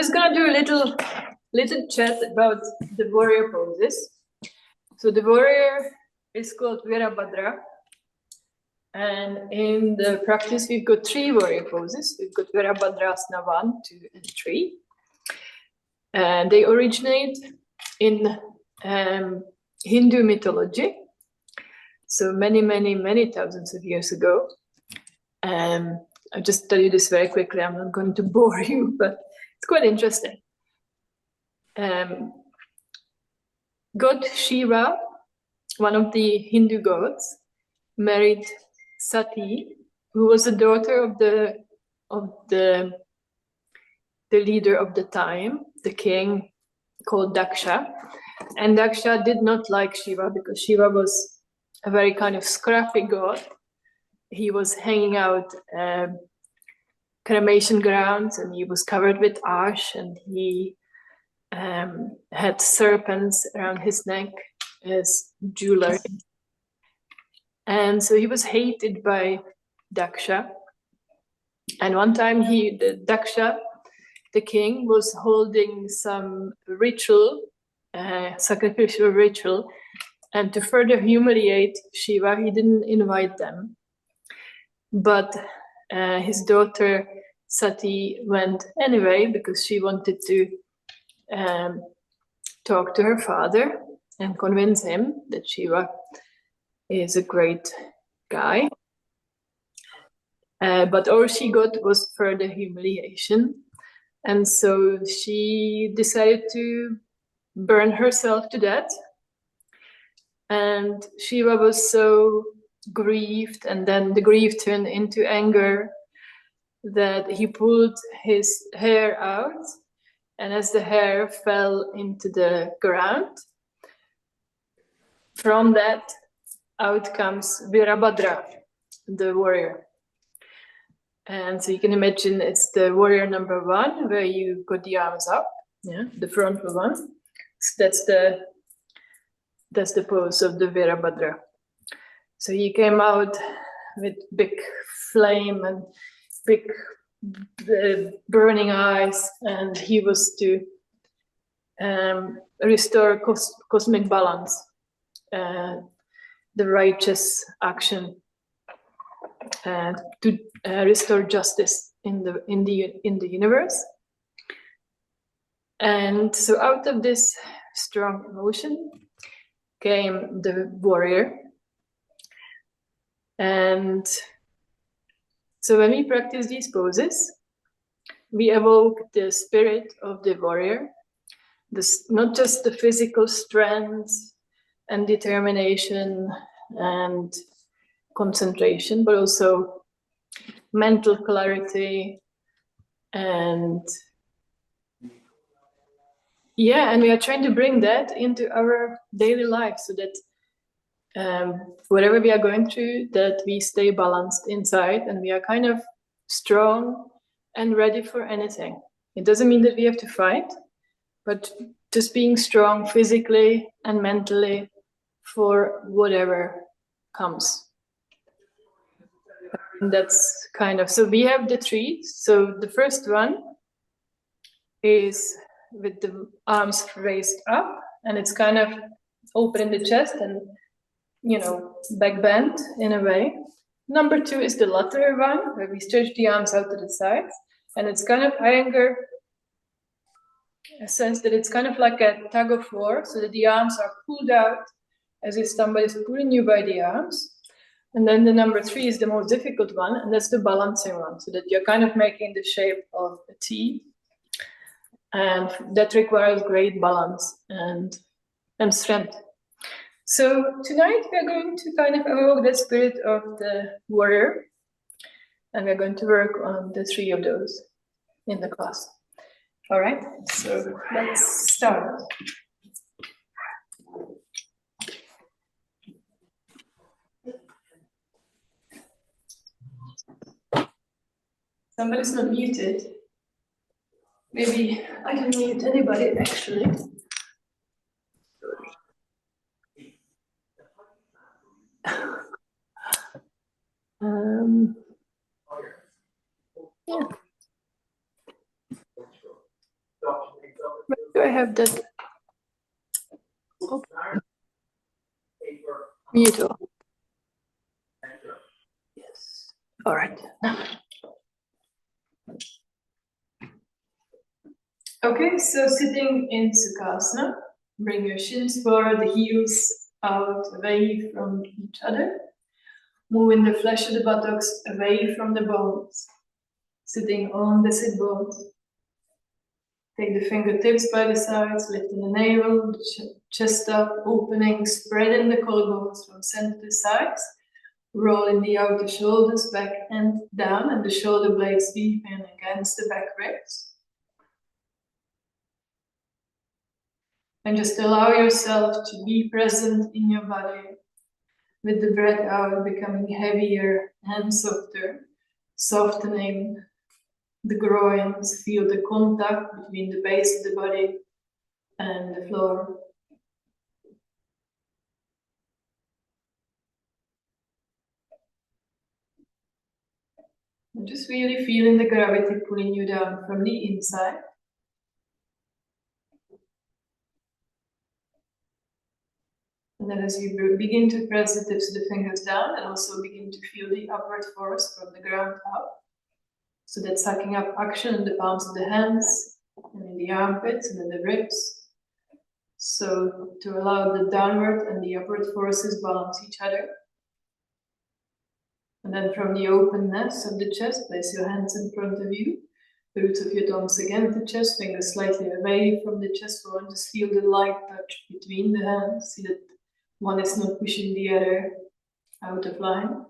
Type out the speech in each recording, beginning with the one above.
just gonna do a little chat about the warrior poses. So the warrior is called virabhadra, and in the practice we've got 3 warrior poses. We've got virabhadrasana 1, 2, and 3. And they originate in Hindu mythology, so many thousands of years ago. I'll just tell you this very quickly. I'm not going to bore you, but it's quite interesting. God Shiva, one of the Hindu gods, married Sati, who was the daughter of the leader of the time, the king called Daksha. And Daksha did not like Shiva because Shiva was a very kind of scrappy god. He was hanging out cremation grounds, and he was covered with ash, and he had serpents around his neck as jewelry. And so he was hated by Daksha. And one time Daksha, the king, was holding some ritual, sacrificial ritual, and to further humiliate Shiva, he didn't invite them. But his daughter Sati went anyway because she wanted to talk to her father and convince him that Shiva is a great guy. But all she got was further humiliation. And so she decided to burn herself to death. And Shiva was so grieved, and then the grief turned into anger, that he pulled his hair out, and as the hair fell into the ground, from that out comes Virabhadra, the warrior. And so you can imagine it's the warrior number 1, where you got the arms up, the frontal one. So that's the pose of the Virabhadra. So he came out with big flame and big burning eyes, and he was to restore cosmic balance, the righteous action, to restore justice in the universe. And so out of this strong emotion came the warrior. And so when we practice these poses, we evoke the spirit of the warrior, not just the physical strength and determination and concentration, but also mental clarity and and we are trying to bring that into our daily life, so that whatever we are going through, that we stay balanced inside and we are kind of strong and ready for anything. It doesn't mean that we have to fight, but just being strong physically and mentally for whatever comes. And that's kind of, so we have the 3. So the first one is with the arms raised up, and it's kind of open in the chest and back bent in a way. Number 2 is the lateral one, where we stretch the arms out to the sides, and it's kind of Iyengar, a sense that it's kind of like a tug of war, so that the arms are pulled out as if somebody is pulling you by the arms. And then the number 3 is the most difficult one, and that's the balancing one, so that you're kind of making the shape of a T, and that requires great balance and strength. So tonight we're going to kind of evoke the spirit of the warrior, and we're going to work on the 3 of those in the class. All right, so let's start. Somebody's not muted. Maybe I can mute anybody, actually. Yeah. have that mute on? Yes. All right. Okay, so sitting in Sukhasana, bring your shins forward, the heels out, away from each other. Moving the flesh of the buttocks away from the bones. Sitting on the sit bones. Take the fingertips by the sides, lifting the navel, chest up, opening, spreading the collarbones from center to sides. Rolling the outer shoulders back and down, and the shoulder blades deep in against the back ribs. And just allow yourself to be present in your body, with the breath out becoming heavier and softer, softening the groins, feel the contact between the base of the body and the floor. And just really feeling the gravity pulling you down from the inside. And then as you begin to press the tips of the fingers down, and also begin to feel the upward force from the ground up. So that's sucking up action in the palms of the hands, and in the armpits, and in the ribs. So to allow the downward and the upward forces balance each other. And then from the openness of the chest, place your hands in front of you. The roots of your thumbs against the chest, fingers slightly away from the chest bone. Just feel the light touch between the hands. See that one is not pushing the other out of line.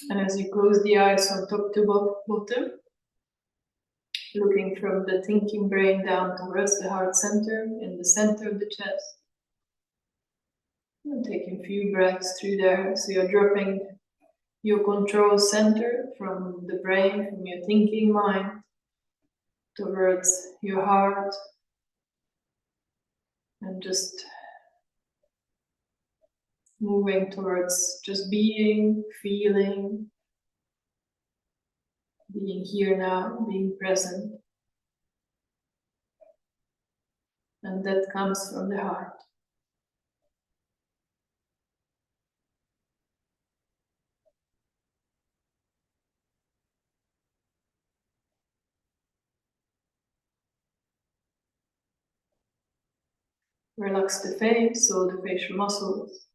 And as you close the eyes from top to bottom, looking from the thinking brain down towards the heart center, in the center of the chest. And taking a few breaths through there. So you're dropping your control center from the brain, from your thinking mind, towards your heart. And just moving towards just being, feeling, being here now, being present. And that comes from the heart. Relax the face, all the facial muscles.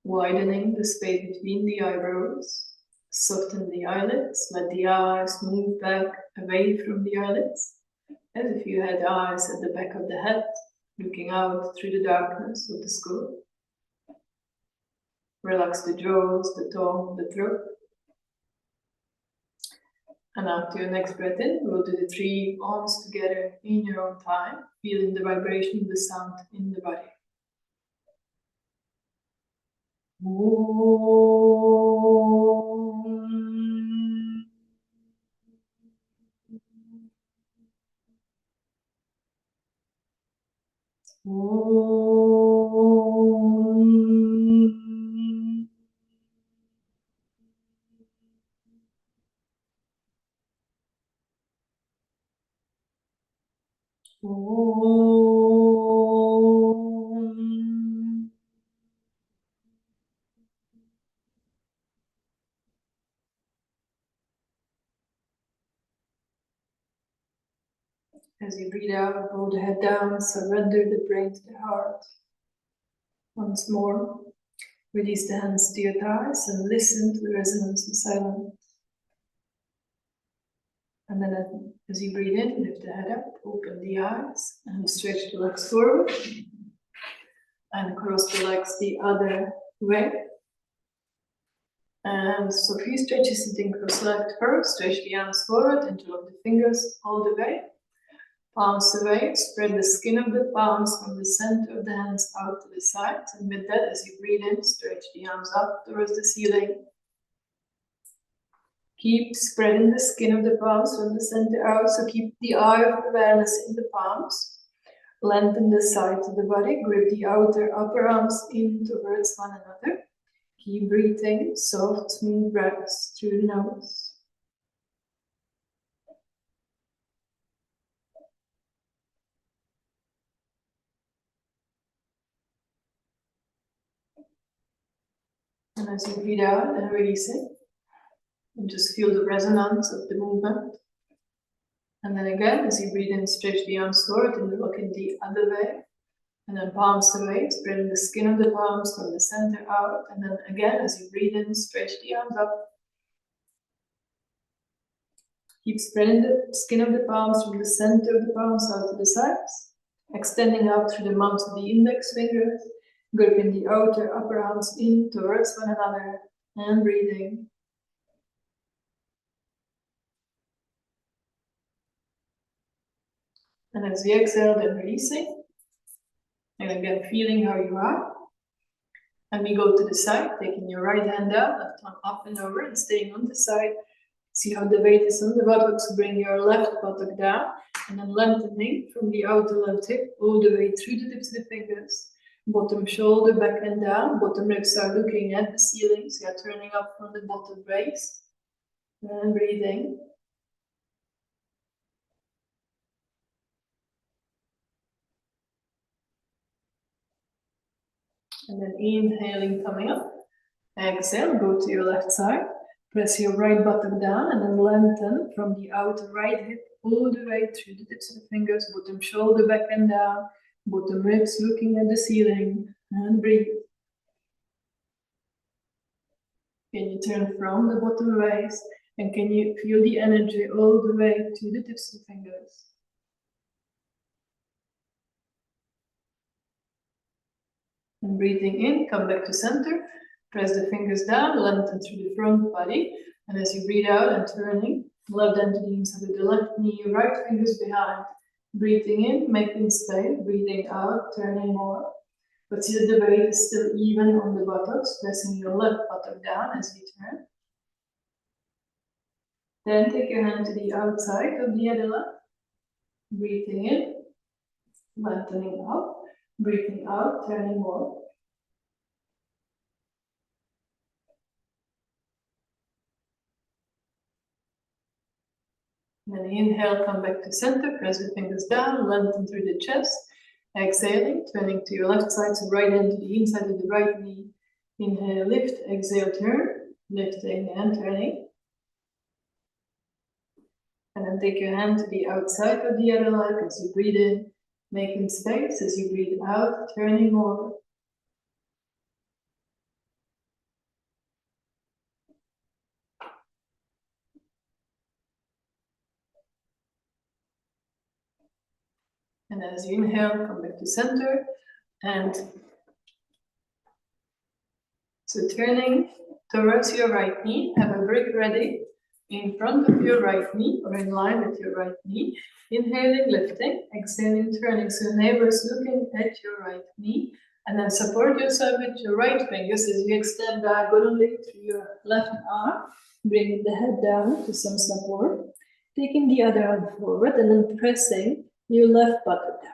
Widening the space between the eyebrows. Soften the eyelids, let the eyes move back away from the eyelids, as if you had eyes at the back of the head, looking out through the darkness of the skull. Relax the jaws, the tongue, the throat. And after your next breath in, we'll do the 3 arms together in your own time, feeling the vibration of the sound in the body. As you breathe out, roll the head down, surrender the brain to the heart. Once more, release the hands to your thighs and listen to the resonance of silence. And then as you breathe in, lift the head up, open the eyes, and stretch the legs forward. And cross the legs the other way. And so a few stretches sitting cross-legged first. Stretch the arms forward, interlock the fingers all the way. Palms away, spread the skin of the palms from the center of the hands out to the sides. And with that, as you breathe in, stretch the arms up towards the ceiling. Keep spreading the skin of the palms from the center out, so keep the eye of awareness in the palms. Lengthen the sides of the body, grip the outer upper arms in towards one another. Keep breathing, soft, smooth breaths through the nose. And as you breathe out and release it, and just feel the resonance of the movement. And then again, as you breathe in, stretch the arms forward and look in the other way. And then palms away, spreading the skin of the palms from the center out. And then again, as you breathe in, stretch the arms up. Keep spreading the skin of the palms from the center of the palms out to the sides. Extending out through the mounds of the index fingers. Gripping the outer upper arms in towards one another. And breathing. And as we exhale, then releasing. And again, feeling how you are. And we go to the side, taking your right hand down, left arm up and over, and staying on the side. See how the weight is on the buttocks. Bring your left buttock down, and then lengthening from the outer left hip all the way through the tips of the fingers. Bottom shoulder back and down. Bottom ribs are looking at the ceiling, so you're turning up from the bottom base. And breathing. And then inhaling, coming up. Exhale, go to your left side. Press your right buttock down and then lengthen from the outer right hip all the way through the tips of the fingers. Bottom shoulder back and down. Bottom ribs looking at the ceiling. And breathe. Can you turn from the bottom raise? And can you feel the energy all the way to the tips of the fingers? And breathing in, come back to center. Press the fingers down, lengthen through the front body. And as you breathe out and turning, left hand to the inside of the left knee, right fingers behind. Breathing in, making space. Breathing out, turning more. But see that the weight is still even on the buttocks. Pressing your left buttock down as you turn. Then take your hand to the outside of the other leg. Breathing in, lengthening up. Breathing out, turning more. And then inhale, come back to center, press the fingers down, lengthen through the chest. Exhaling, turning to your left side, so right hand to the inside of the right knee. Inhale, lift, exhale, turn, lifting and turning. And then take your hand to the outside of the other leg as you breathe in, making space as you breathe out, turning more. And as you inhale, come back to center. And so turning towards your right knee, have a brick ready in front of your right knee or in line with your right knee. Inhaling, lifting, exhaling, turning. So neighbors looking at your right knee. And then support yourself with your right fingers as you extend diagonally through your left arm. Bringing the head down to some support. Taking the other arm forward and then pressing your left buttock down.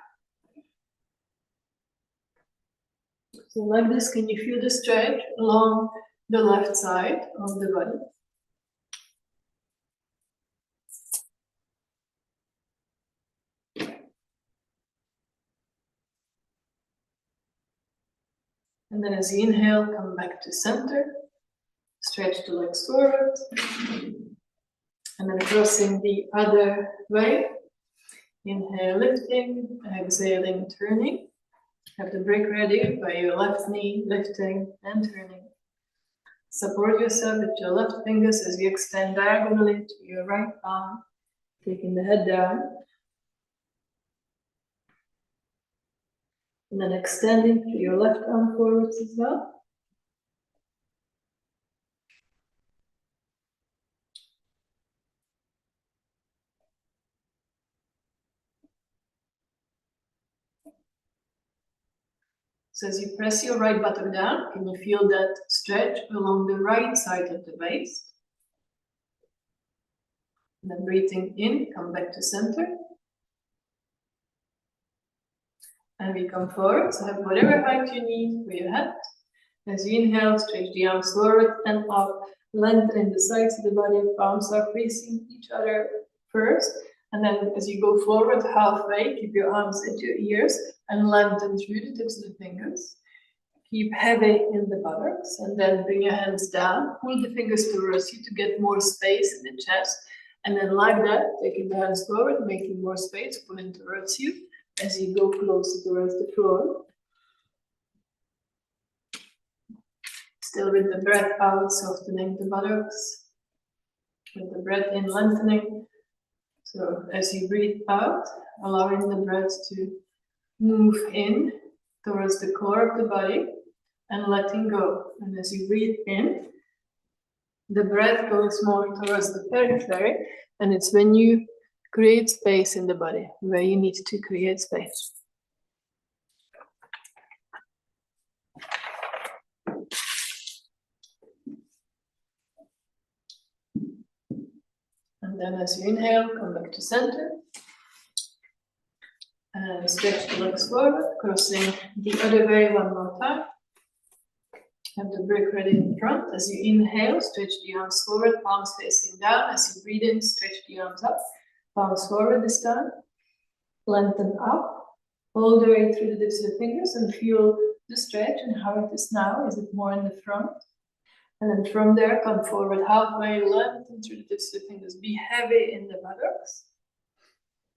So like this, can you feel the stretch along the left side of the body? And then as you inhale, come back to center. Stretch the legs forward. And then crossing the other way. Inhale, lifting. Exhaling, turning. Have the brick ready by your left knee, lifting and turning. Support yourself with your left fingers as you extend diagonally to your right arm. Taking the head down. And then extending to your left arm forwards as well. So as you press your right buttock down, can you feel that stretch along the right side of the waist? And then breathing in, come back to center. And we come forward, so have whatever height you need for your head. As you inhale, stretch the arms forward and up, lengthening the sides of the body, palms are facing each other first. And then as you go forward halfway, keep your arms at your ears and lengthen through the tips of the fingers. Keep heavy in the buttocks, and then bring your hands down. Pull the fingers towards you to get more space in the chest. And then like that, taking the hands forward, making more space, pulling towards you as you go closer towards the floor. Still with the breath out, softening the buttocks. With the breath in, lengthening. So as you breathe out, allowing the breath to move in towards the core of the body and letting go. And as you breathe in, the breath goes more towards the periphery, and it's when you create space in the body where you need to create space. And then as you inhale, come back to center. And stretch the legs forward, crossing the other way one more time. Have the brick ready in front. As you inhale, stretch the arms forward, palms facing down. As you breathe in, stretch the arms up, palms forward this time. Lengthen up, all the way through the tips of the fingers, and feel the stretch and how it is now. Is it more in the front? And then from there, come forward halfway, lengthen through the tips of the fingers. Be heavy in the buttocks.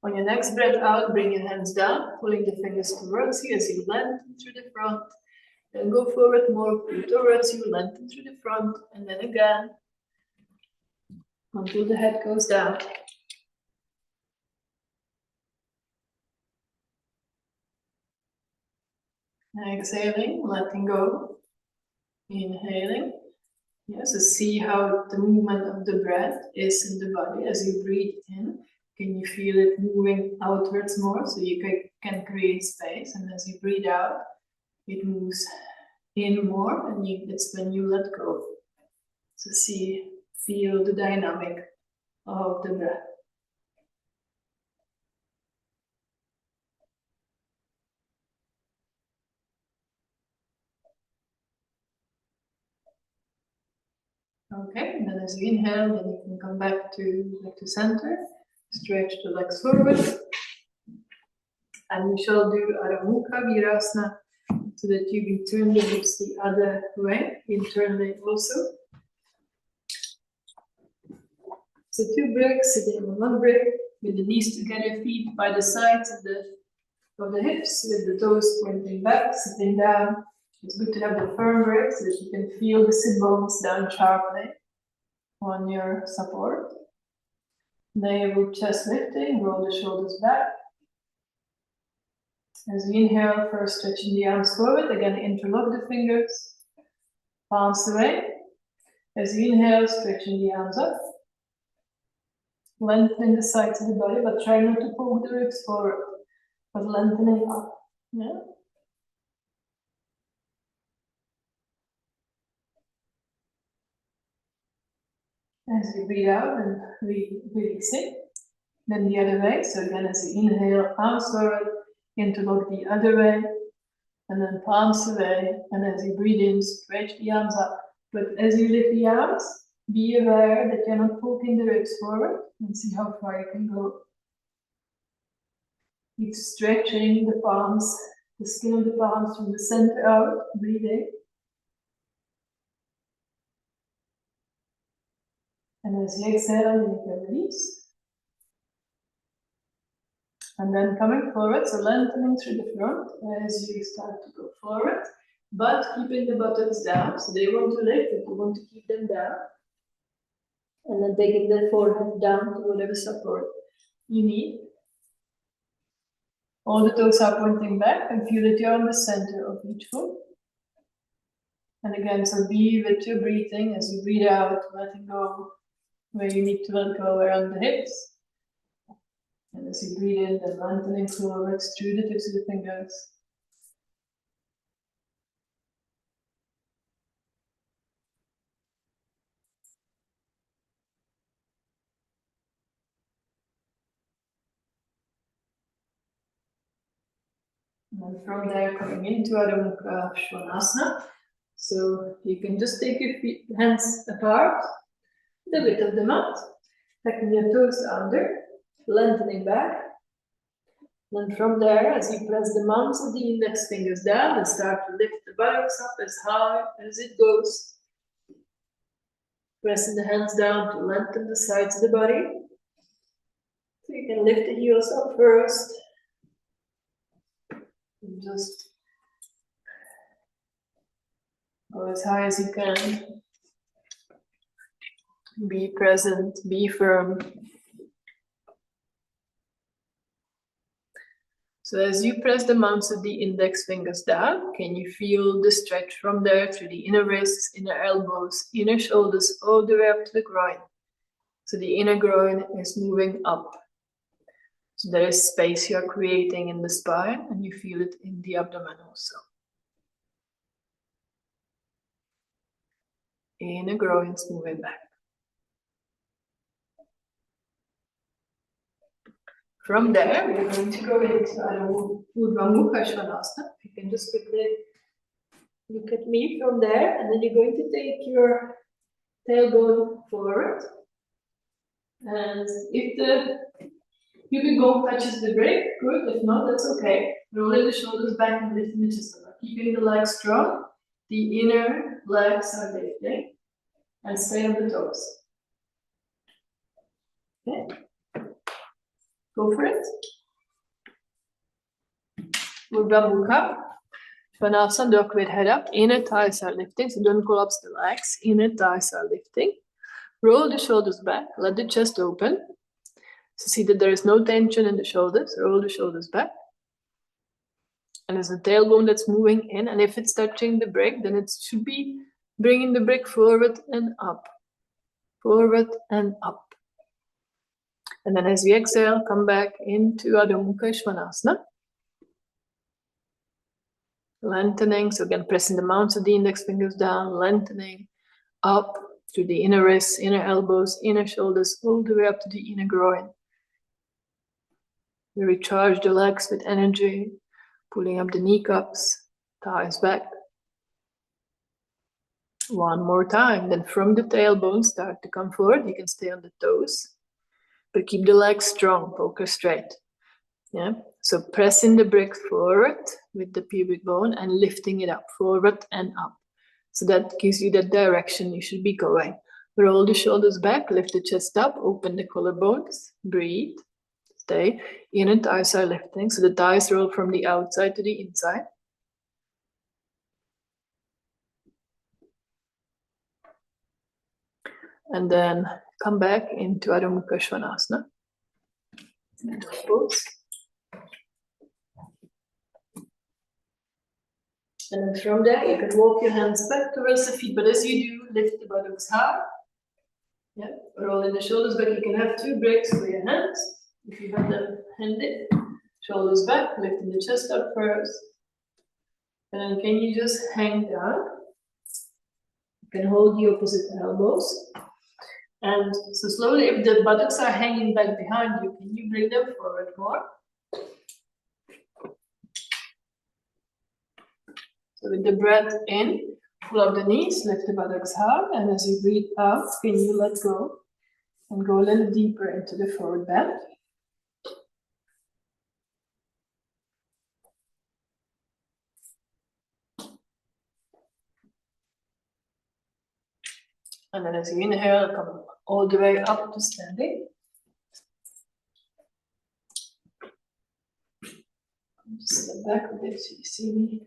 On your next breath out, bring your hands down, pulling the fingers towards you as you lengthen through the front. Then go forward more, pull towards you, lengthen through the front, and then again, until the head goes down. Exhaling, letting go. Inhaling. Yeah, so see how the movement of the breath is in the body as you breathe in. Can you feel it moving outwards more so you can create space? And as you breathe out, it moves in more, and it's when you let go. So feel the dynamic of the breath. Okay, and then as you inhale, then you can come back to center. Stretch the legs forward. And we shall do Adho Mukha virabhadrasana, so that you can turn the hips the other way, internally also. So 2 breaks, sitting on 1 break, with the knees together, feet by the sides of the hips, with the toes pointing back, sitting down. It's good to have the firm break so that you can feel the sit bones down sharply on your support. Navel chest lifting, roll the shoulders back. As you inhale, first stretching the arms forward, again interlock the fingers, palms away. As you inhale, stretching the arms up, lengthening the sides of the body, but try not to pull the ribs forward, but lengthening up. Yeah. As you breathe out and release it, then the other way. So again, as you inhale, arms forward, interlock the other way, and then palms away. And as you breathe in, stretch the arms up. But as you lift the arms, be aware that you're not pulling the ribs forward, and see how far you can go. Keep stretching the palms, the skin of the palms from the center out, breathing. And as you exhale, you can release. And then coming forward, so lengthening through the front as you start to go forward, but keeping the buttocks down. So they want to lift, but you want to keep them down. And then taking the forehead down to whatever support you need. All the toes are pointing back, and feel that you're on the center of each foot. And again, so be with your breathing as you breathe out, letting go where you need to let go around the hips. And as you breathe in, then lengthening forwards through the tips of the fingers. And from there, coming into Adho Mukha Svanasana. So you can just take your hands apart, the width of the mat, tucking your toes under, lengthening back. Then from there, as you press the mounts of the index fingers down and start to lift the buttocks up as high as it goes. Pressing the hands down to lengthen the sides of the body. So you can lift the heels up first. And just go as high as you can. Be present, be firm. So as you press the mounts of the index fingers down, can you feel the stretch from there through the inner wrists, inner elbows, inner shoulders, all the way up to the groin. So the inner groin is moving up. So there is space you are creating in the spine, and you feel it in the abdomen also. Inner groins moving back. From there, we're going to go into virabhadrasana. You can just quickly look at me from there, and then you're going to take your tailbone forward. And if the pubic bone touches the brick, good. If not, that's okay. Rolling the shoulders back and lifting the chest up. Keeping the legs strong. The inner legs are lifting. And stay on the toes. Okay. Go for it. Urdhva Mukha. Svanasana, duck with head up. Inner thighs are lifting, so don't collapse the legs. Inner thighs are lifting. Roll the shoulders back. Let the chest open. So see that there is no tension in the shoulders. Roll the shoulders back. And there's a tailbone that's moving in. And if it's touching the brick, then it should be bringing the brick forward and up. Forward and up. And then as we exhale, come back into Adho Mukha Svanasana. Lengthening, so again pressing the mounts of the index fingers down, lengthening up through the inner wrists, inner elbows, inner shoulders, all the way up to the inner groin. We recharge the legs with energy, pulling up the kneecaps, thighs back. One more time, then from the tailbone start to come forward. You can stay on the toes, but keep the legs strong, focus straight. Yeah. So pressing the brick forward with the pubic bone and lifting it up, forward and up. So that gives you the direction you should be going. Roll the shoulders back, lift the chest up, open the collarbones, breathe, stay. Inner thighs are lifting, so the thighs roll from the outside to the inside. And then come back into Adho Mukha Svanasana. Pose. And then from there, you can walk your hands back towards the feet, but as you do, lift the buttocks high. Yeah, rolling the shoulders back. You can have two breaks for your hands, if you have them handy. Shoulders back, lifting the chest up first. And then can you just hang down? You can hold the opposite elbows. And so slowly, if the buttocks are hanging back behind you, can you bring them forward more? So with the breath in, pull up the knees, lift the buttocks high, and as you breathe out, can you let go and go a little deeper into the forward bend. And then as you inhale, come all the way up to standing. Just step back a bit so you see me.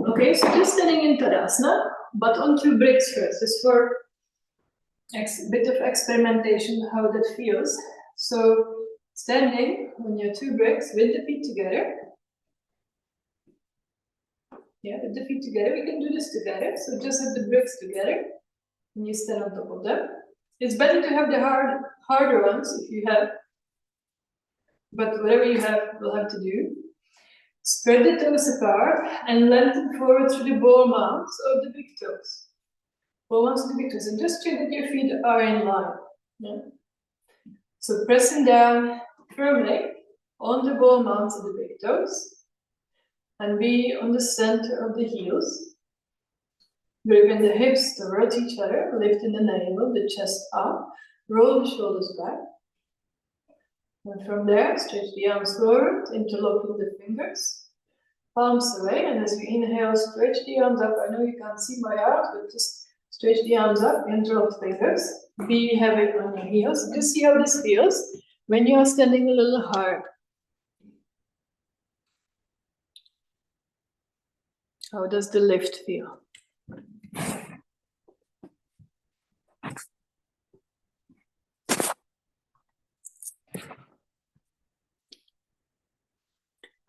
Okay, so just standing in Tadasana, but on two bricks first, just for a bit of experimentation, how that feels. So standing on your two bricks with the feet together. Yeah, with the feet together, we can do this together. So just have the bricks together, and you stand on top of them. It's better to have the harder ones if you have, but whatever you have, we'll have to do. Spread the toes apart and lengthen forward through the ball mounts of the big toes. Ball mounts of the big toes, and just check that your feet are in line. Yeah? So pressing down firmly on the ball mounts of the big toes. And be on the center of the heels. Bring the hips towards each other, lifting the navel, the chest up, roll the shoulders back. And from there, stretch the arms forward, interlocking the fingers, palms away. And as you inhale, stretch the arms up. I know you can't see my arms, but just stretch the arms up, interlock fingers. Be heavy on your heels. Just see how this feels when you are standing a little hard. How does the lift feel?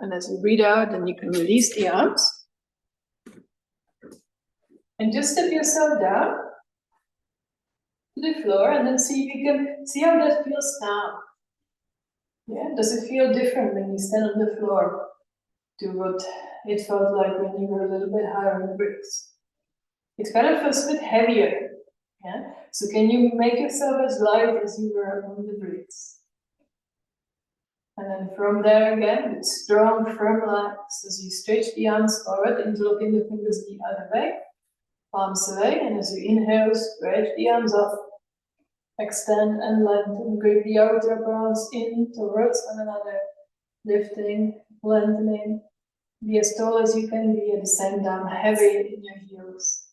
And as you breathe out, then you can release the arms. And just step yourself down to the floor and then see if you can see how that feels now. Yeah, does it feel different when you stand on the floor to what it felt like when you were a little bit higher on the bricks? It kind of feels a bit heavier. Yeah? So can you make yourself as light as you were on the bricks? And then from there again, with strong, firm legs, as you stretch the arms forward, interlocking the fingers the other way, palms away, and as you inhale, stretch the arms up, extend and lengthen, grip the outer palms in towards one another, lifting, lengthening, be as tall as you can be, at the same time heavy in your heels.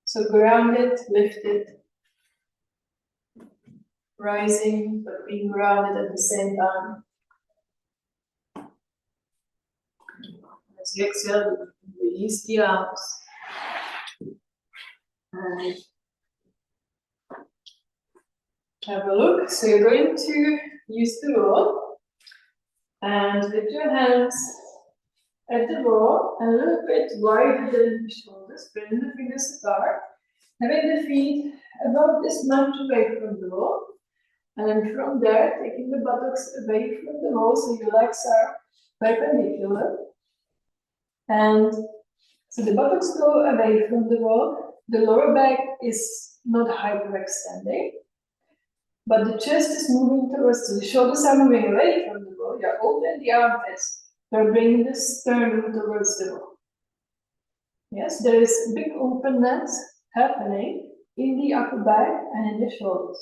So grounded, lifted, rising, but being grounded at the same time. As you exhale, release the arms. And have a look. So you're going to use the wall and with your hands at the wall and a little bit wider than the shoulders, bring the fingers apart, having the feet about this much away from the wall. And then from there, taking the buttocks away from the wall so your legs are perpendicular. And so the buttocks go away from the wall. The lower back is not hyperextending, but the chest is moving towards the shoulders are moving away from the wall. You're opening the armpits. You're bringing the sternum towards the wall. Yes, there is a big openness happening in the upper back and in the shoulders.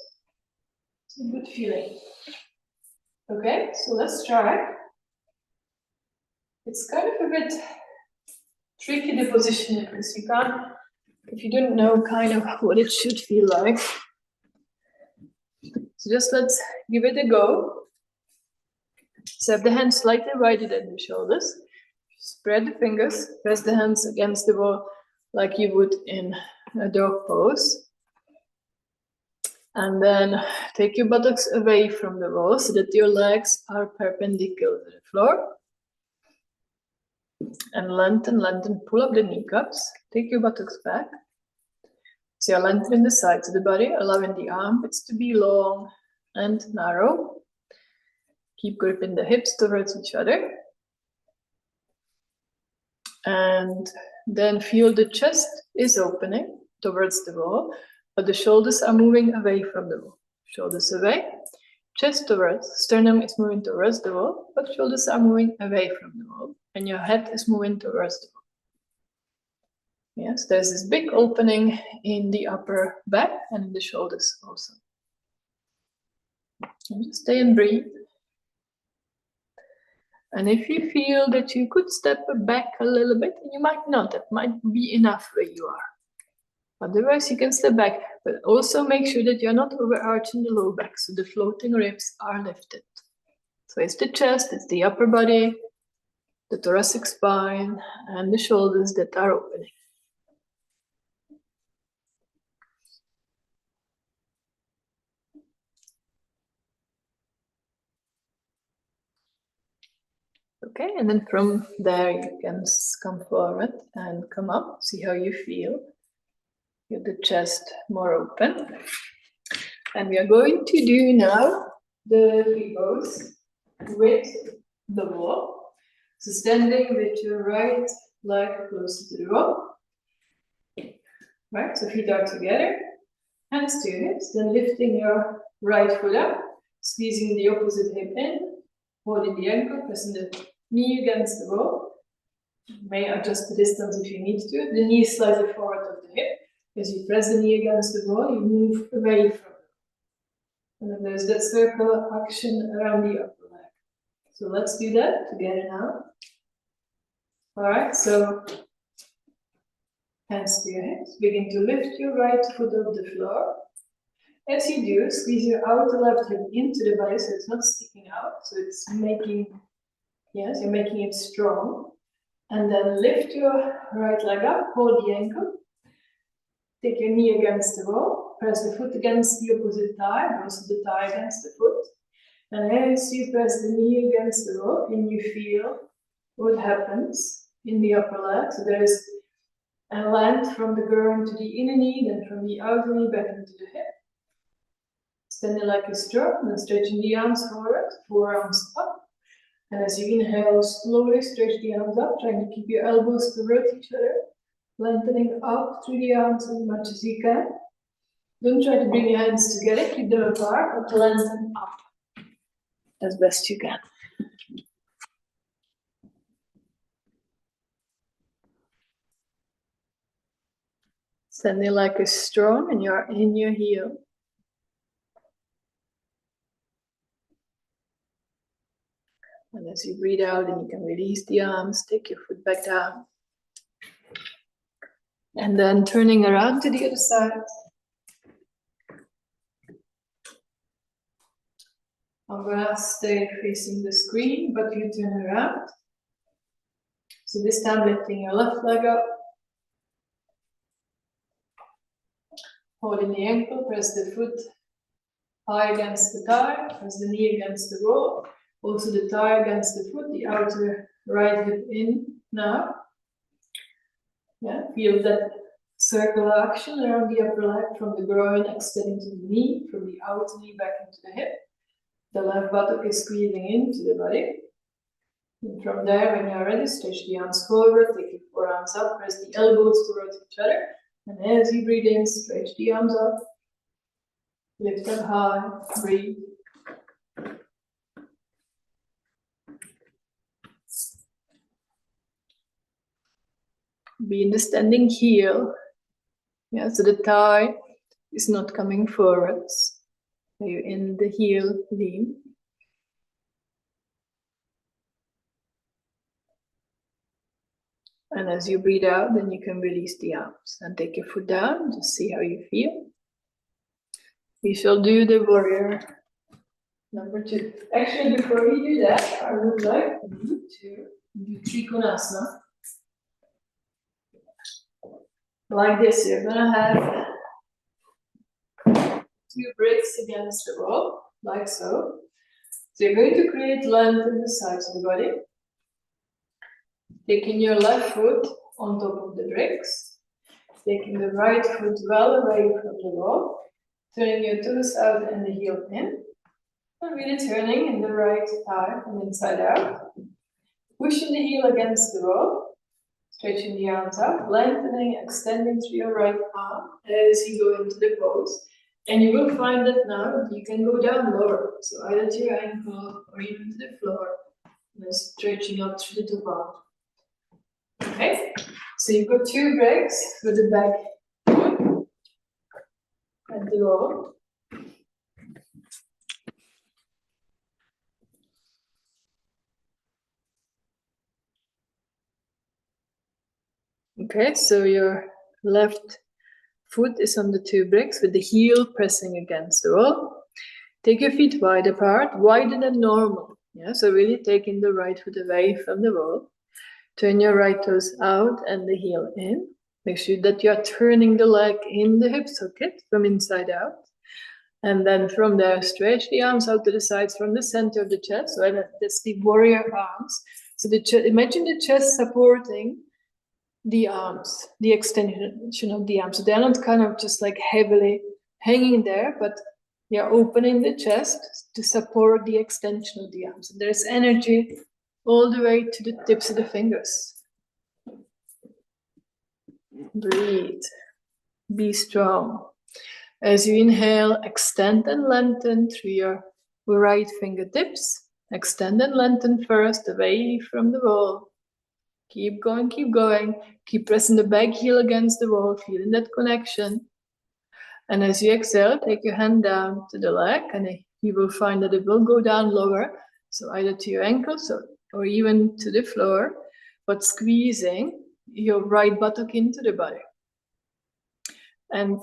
It's a good feeling. Okay, so let's try. It's kind of a bit tricky, the position, because you can't, if you don't know kind of what it should feel like. So just let's give it a go. So have the hands slightly wider than the shoulders. Spread the fingers, press the hands against the wall like you would in a dog pose. And then take your buttocks away from the wall so that your legs are perpendicular to the floor. And lengthen, lengthen, pull up the kneecaps. Take your buttocks back. So you're lengthening the sides of the body, allowing the armpits to be long and narrow. Keep gripping the hips towards each other. And then feel the chest is opening towards the wall, but the shoulders are moving away from the wall. Shoulders away, chest towards, sternum is moving towards the wall, but shoulders are moving away from the wall, and your head is moving towards the wall. Yes, there's this big opening in the upper back and in the shoulders also. And just stay and breathe. And if you feel that you could step back a little bit, you might not, that might be enough where you are. Otherwise, you can step back, but also make sure that you're not overarching the low back, so the floating ribs are lifted. So it's the chest, it's the upper body, the thoracic spine, and the shoulders that are opening. Okay, and then from there you can come forward and come up, see how you feel. Get the chest more open. And we are going to do now the pose with the wall. So standing with your right leg close to the wall. Right, so feet are together, hands to your hips, then lifting your right foot up, squeezing the opposite hip in, holding the ankle, pressing the knee against the wall. You may adjust the distance if you need to. The knee is slightly forward of the hip. As you press the knee against the wall, you move away from it. And then there's that circular action around the upper leg. So let's do that together now. All right, so hands to your hips. Begin to lift your right foot off the floor. As you do, squeeze your outer left hip into the body so it's not sticking out. So it's making, yes, you're making it strong. And then lift your right leg up, hold the ankle. Take your knee against the wall. Press the foot against the opposite thigh, and also the thigh against the foot. And as you press the knee against the wall, can you feel what happens in the upper leg? So there is a land from the groin to the inner knee, then from the outer knee back into the hip. Stand the leg is strong, then stretching the arms forward, forearms up. And as you inhale, slowly stretch the arms up, trying to keep your elbows toward each other, lengthening up through the arms as much as you can. Don't try to bring your hands together, keep them apart, but lengthen up as best you can. Stand the leg is strong and you're in your heel. And as you breathe out, then you can release the arms, take your foot back down. And then turning around to the other side. I'm gonna stay facing the screen, but you turn around. So this time lifting your left leg up. Holding the ankle, press the foot high against the thigh, press the knee against the wall. Also the thigh against the foot, the outer right hip in now. Yeah, feel that circular action around the upper leg from the groin extending to the knee, from the outer knee back into the hip. The left buttock is squeezing into the body. And from there, when you're ready, stretch the arms forward, take your forearms up, press the elbows towards each other. And as you breathe in, stretch the arms up. Lift them high, breathe. Be in the standing heel. Yeah, so the thigh is not coming forwards. So you're in the heel lean. And as you breathe out, then you can release the arms and take your foot down, just see how you feel. We shall do the warrior number 2. Actually, before we do that, I would like you to do Trikonasana. Like this, you're gonna have 2 bricks against the wall, like so. So you're going to create length in the sides of the body. Taking your left foot on top of the bricks. Taking the right foot well away from the wall. Turning your toes out and the heel in. And really turning in the right thigh from inside out. Pushing the heel against the wall. Stretching the arms out, lengthening, extending through your right arm as you go into the pose. And you will find that now you can go down lower. So either to your ankle or even to the floor. And then stretching up through the top arm. Okay? So you've got 2 breaks for the back and the wall. Okay, so your left foot is on the 2 bricks with the heel pressing against the wall. Take your feet wide apart, wider than normal. Yeah, so really taking the right foot away from the wall. Turn your right toes out and the heel in. Make sure that you are turning the leg in the hip socket from inside out. And then from there, stretch the arms out to the sides from the center of the chest. So that's the warrior arms. So imagine the chest supporting the arms, the extension of the arms. So they're not kind of just like heavily hanging there, but you're opening the chest to support the extension of the arms. So there's energy all the way to the tips of the fingers. Breathe. Be strong. As you inhale, extend and lengthen through your right fingertips. Extend and lengthen first, away from the wall. Keep going, keep going. Keep pressing the back heel against the wall, feeling that connection. And as you exhale, take your hand down to the leg, and you will find that it will go down lower. So either to your ankles or even to the floor, but squeezing your right buttock into the body. And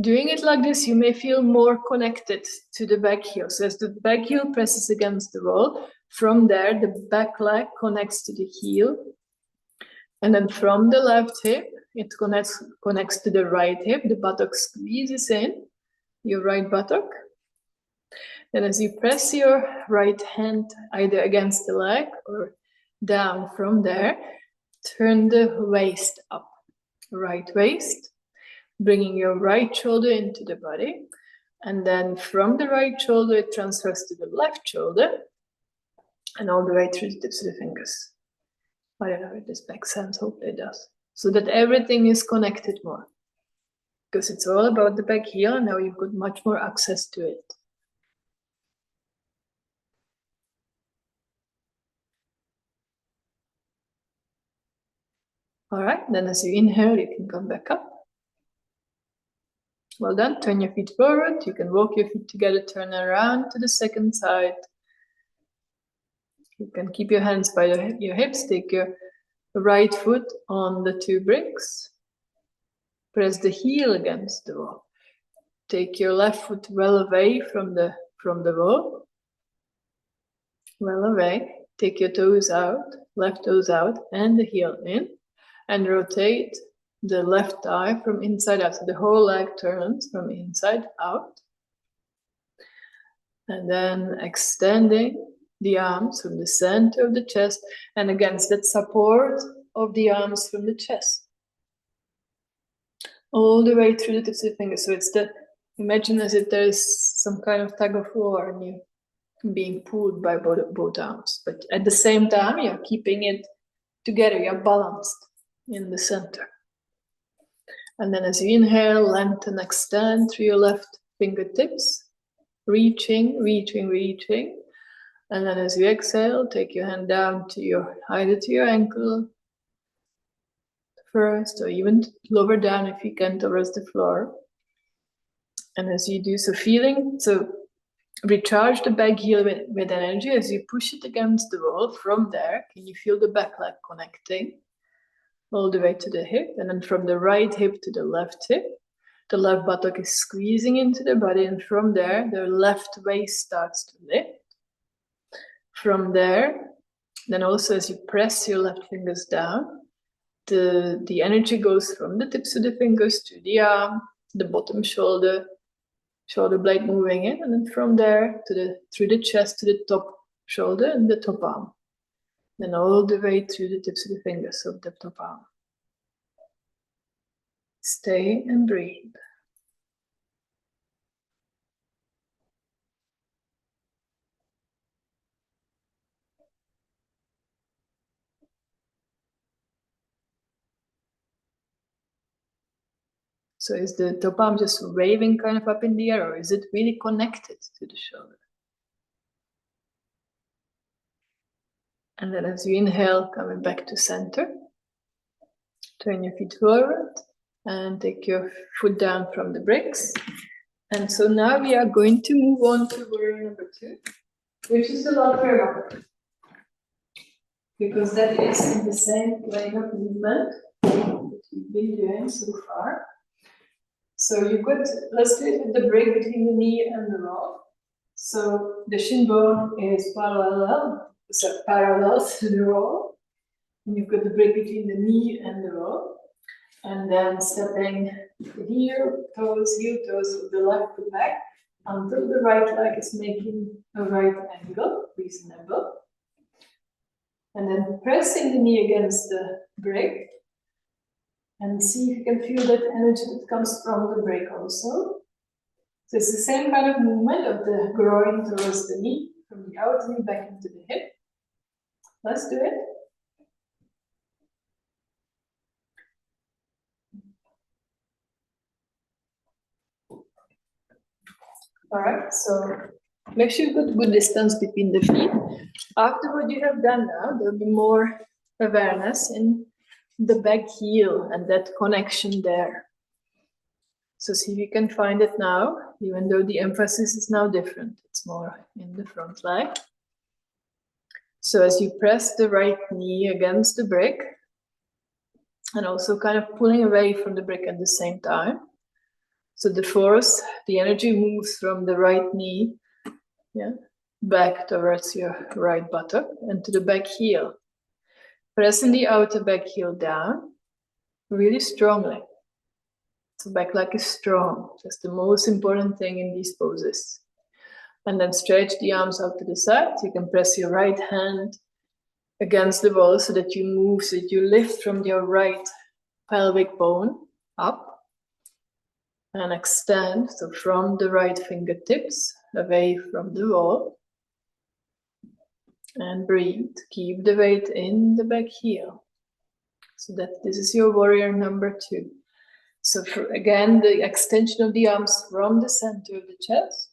doing it like this, you may feel more connected to the back heel. So as the back heel presses against the wall, from there, the back leg connects to the heel. And then from the left hip, it connects to the right hip. The buttock squeezes in, your right buttock. And as you press your right hand either against the leg or down from there, turn the waist up. Right waist, bringing your right shoulder into the body. And then from the right shoulder, it transfers to the left shoulder and all the way through the tips of the fingers. I don't know if this makes sense, hopefully it does. So that everything is connected more. Because it's all about the back heel, and now you've got much more access to it. All right, then as you inhale, you can come back up. Well done, turn your feet forward. You can walk your feet together, turn around to the second side. You can keep your hands by your hips, take your right foot on the 2 bricks. Press the heel against the wall. Take your left foot well away from the wall. Well away. Take your toes out, left toes out, and the heel in. And rotate the left thigh from inside out. So the whole leg turns from inside out. And then extending the arms from the center of the chest and against that support of the arms from the chest. All the way through the tips of the fingers. So it's imagine as if there's some kind of tug of war and you're being pulled by both arms. But at the same time, you're keeping it together, you're balanced in the center. And then as you inhale, lengthen, extend through your left fingertips, reaching. And then as you exhale, take your hand down to either to your ankle first, or even lower down if you can towards the floor. And as you do so, recharge the back heel with energy as you push it against the wall. From there, can you feel the back leg connecting all the way to the hip? And then from the right hip to the left hip, the left buttock is squeezing into the body. And from there, the left waist starts to lift. From there, then also as you press your left fingers down, the energy goes from the tips of the fingers to the arm, the bottom shoulder blade moving in, and then from there through the chest to the top shoulder and the top arm. Then all the way through the tips of the fingers of the top arm. Stay and breathe. So is the top arm just waving kind of up in the air, or is it really connected to the shoulder? And then as you inhale, coming back to center, turn your feet forward and take your foot down from the bricks. And so now we are going to move on to warrior number 2, which is the lateral, because that is in the same plane of movement that we've been doing so far. So let's do it with the break between the knee and the roll. So the shin bone is parallel to the roll. And you've got the break between the knee and the roll. And then stepping the heel toes of the left foot back until the right leg is making a right angle, reasonable. And then pressing the knee against the break. And see if you can feel that energy that comes from the break also. So it's the same kind of movement of the groin towards the knee, from the outer knee back into the hip. Let's do it. All right, so make sure you've got good distance between the feet. After what you have done now, there'll be more awareness in the back heel and that connection there. So see if you can find it now, even though the emphasis is now different. It's more in the front leg. So as you press the right knee against the brick, and also kind of pulling away from the brick at the same time. So the force, the energy moves from the right knee, back towards your right buttock and to the back heel. Pressing the outer back heel down really strongly. So back leg is strong. That's the most important thing in these poses. And then stretch the arms out to the side. You can press your right hand against the wall so that you move, so that you lift from your right pelvic bone up and extend. So from the right fingertips away from the wall. And breathe. Keep the weight in the back heel. So that this is your warrior number 2. So again, the extension of the arms from the center of the chest.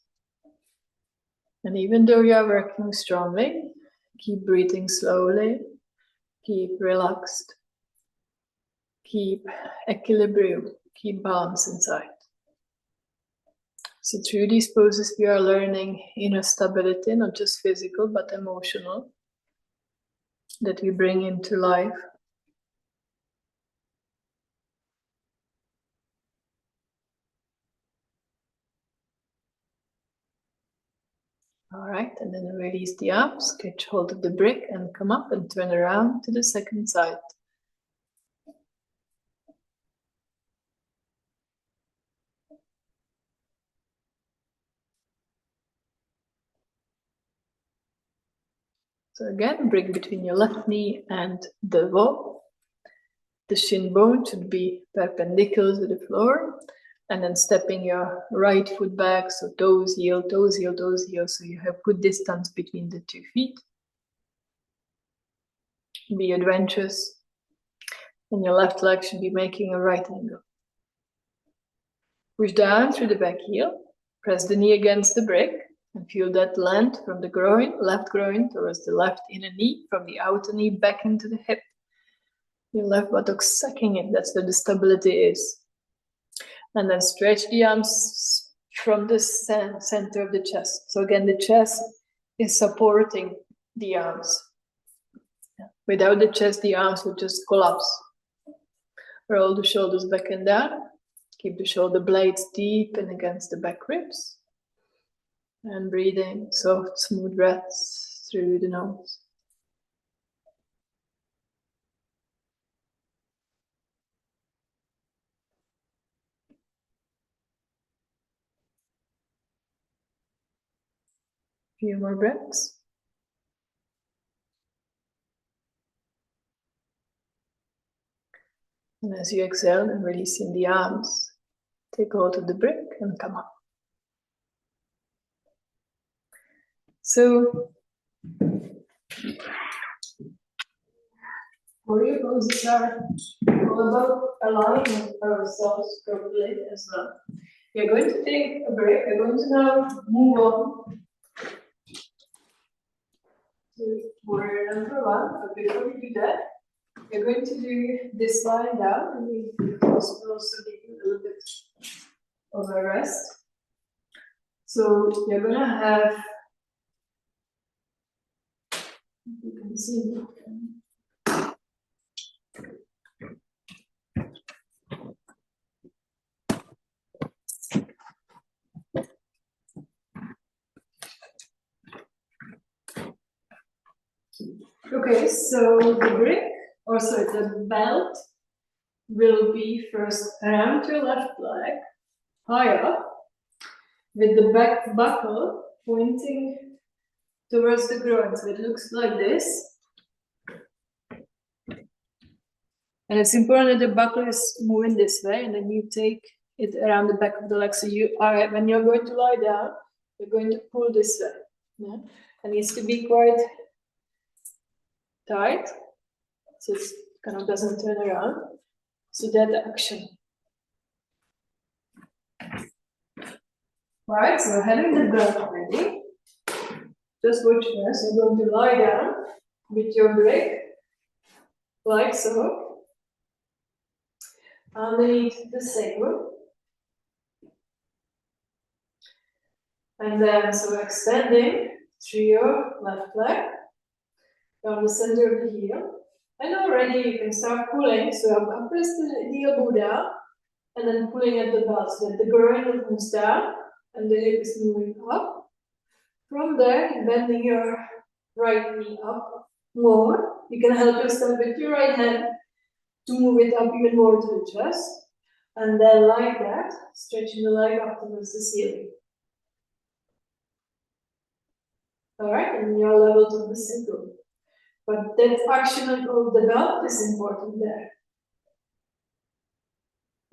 And even though you are working strongly, keep breathing slowly, keep relaxed, keep equilibrium, keep balance inside. So through these poses, we are learning inner stability, not just physical, but emotional, that we bring into life. All right, and then release the arms, catch hold of the brick and come up and turn around to the second side. So again, brick between your left knee and the wall. The shin bone should be perpendicular to the floor. And then stepping your right foot back, so toes heel, toes heel, toes heel. So you have good distance between the 2 feet. Be adventurous. And your left leg should be making a right angle. Push down through the back heel. Press the knee against the brick. And feel that land from the groin, left groin towards the left inner knee, from the outer knee back into the hip. Your left buttock sucking it, that's where the stability is. And then stretch the arms from the center of the chest. So again, the chest is supporting the arms. Without the chest, the arms would just collapse. Roll the shoulders back and down. Keep the shoulder blades deep and against the back ribs. And breathing, soft, smooth breaths through the nose. Few more breaths. And as you exhale and releasing the arms, take hold of the brick and come up. So, warrior poses are all about aligning ourselves properly as well. We're going to take a break. We're going to now move on to warrior number 1. But before we do that, we're going to do this lying down, and we will also give you a little bit of a rest. So you're going to have, you can see, okay, so the brick, or sorry, the belt will be first around your left leg, high up, with the back buckle pointing towards the groin. So it looks like this. And it's important that the buckle is moving this way, and then you take it around the back of the leg. So you are, when you're going to lie down, you're going to pull this way. Yeah? It needs to be quite tight, so it kind of doesn't turn around. So that action. Right, so having the belt ready, just watch this. You're going to lie down with your leg, like so, underneath the sacrum. And then, so extending through your left leg, down the center of the heel. And already you can start pulling. So I'll press the heel go down, and then pulling at the belt so that the groin moves down, and the hip is moving up. From there, bending your right knee up more. You can help yourself with your right hand to move it up even more to the chest. And then like that, stretching the leg up towards the ceiling. Alright, and you're level to the sacrum. But that action of the belt is important there.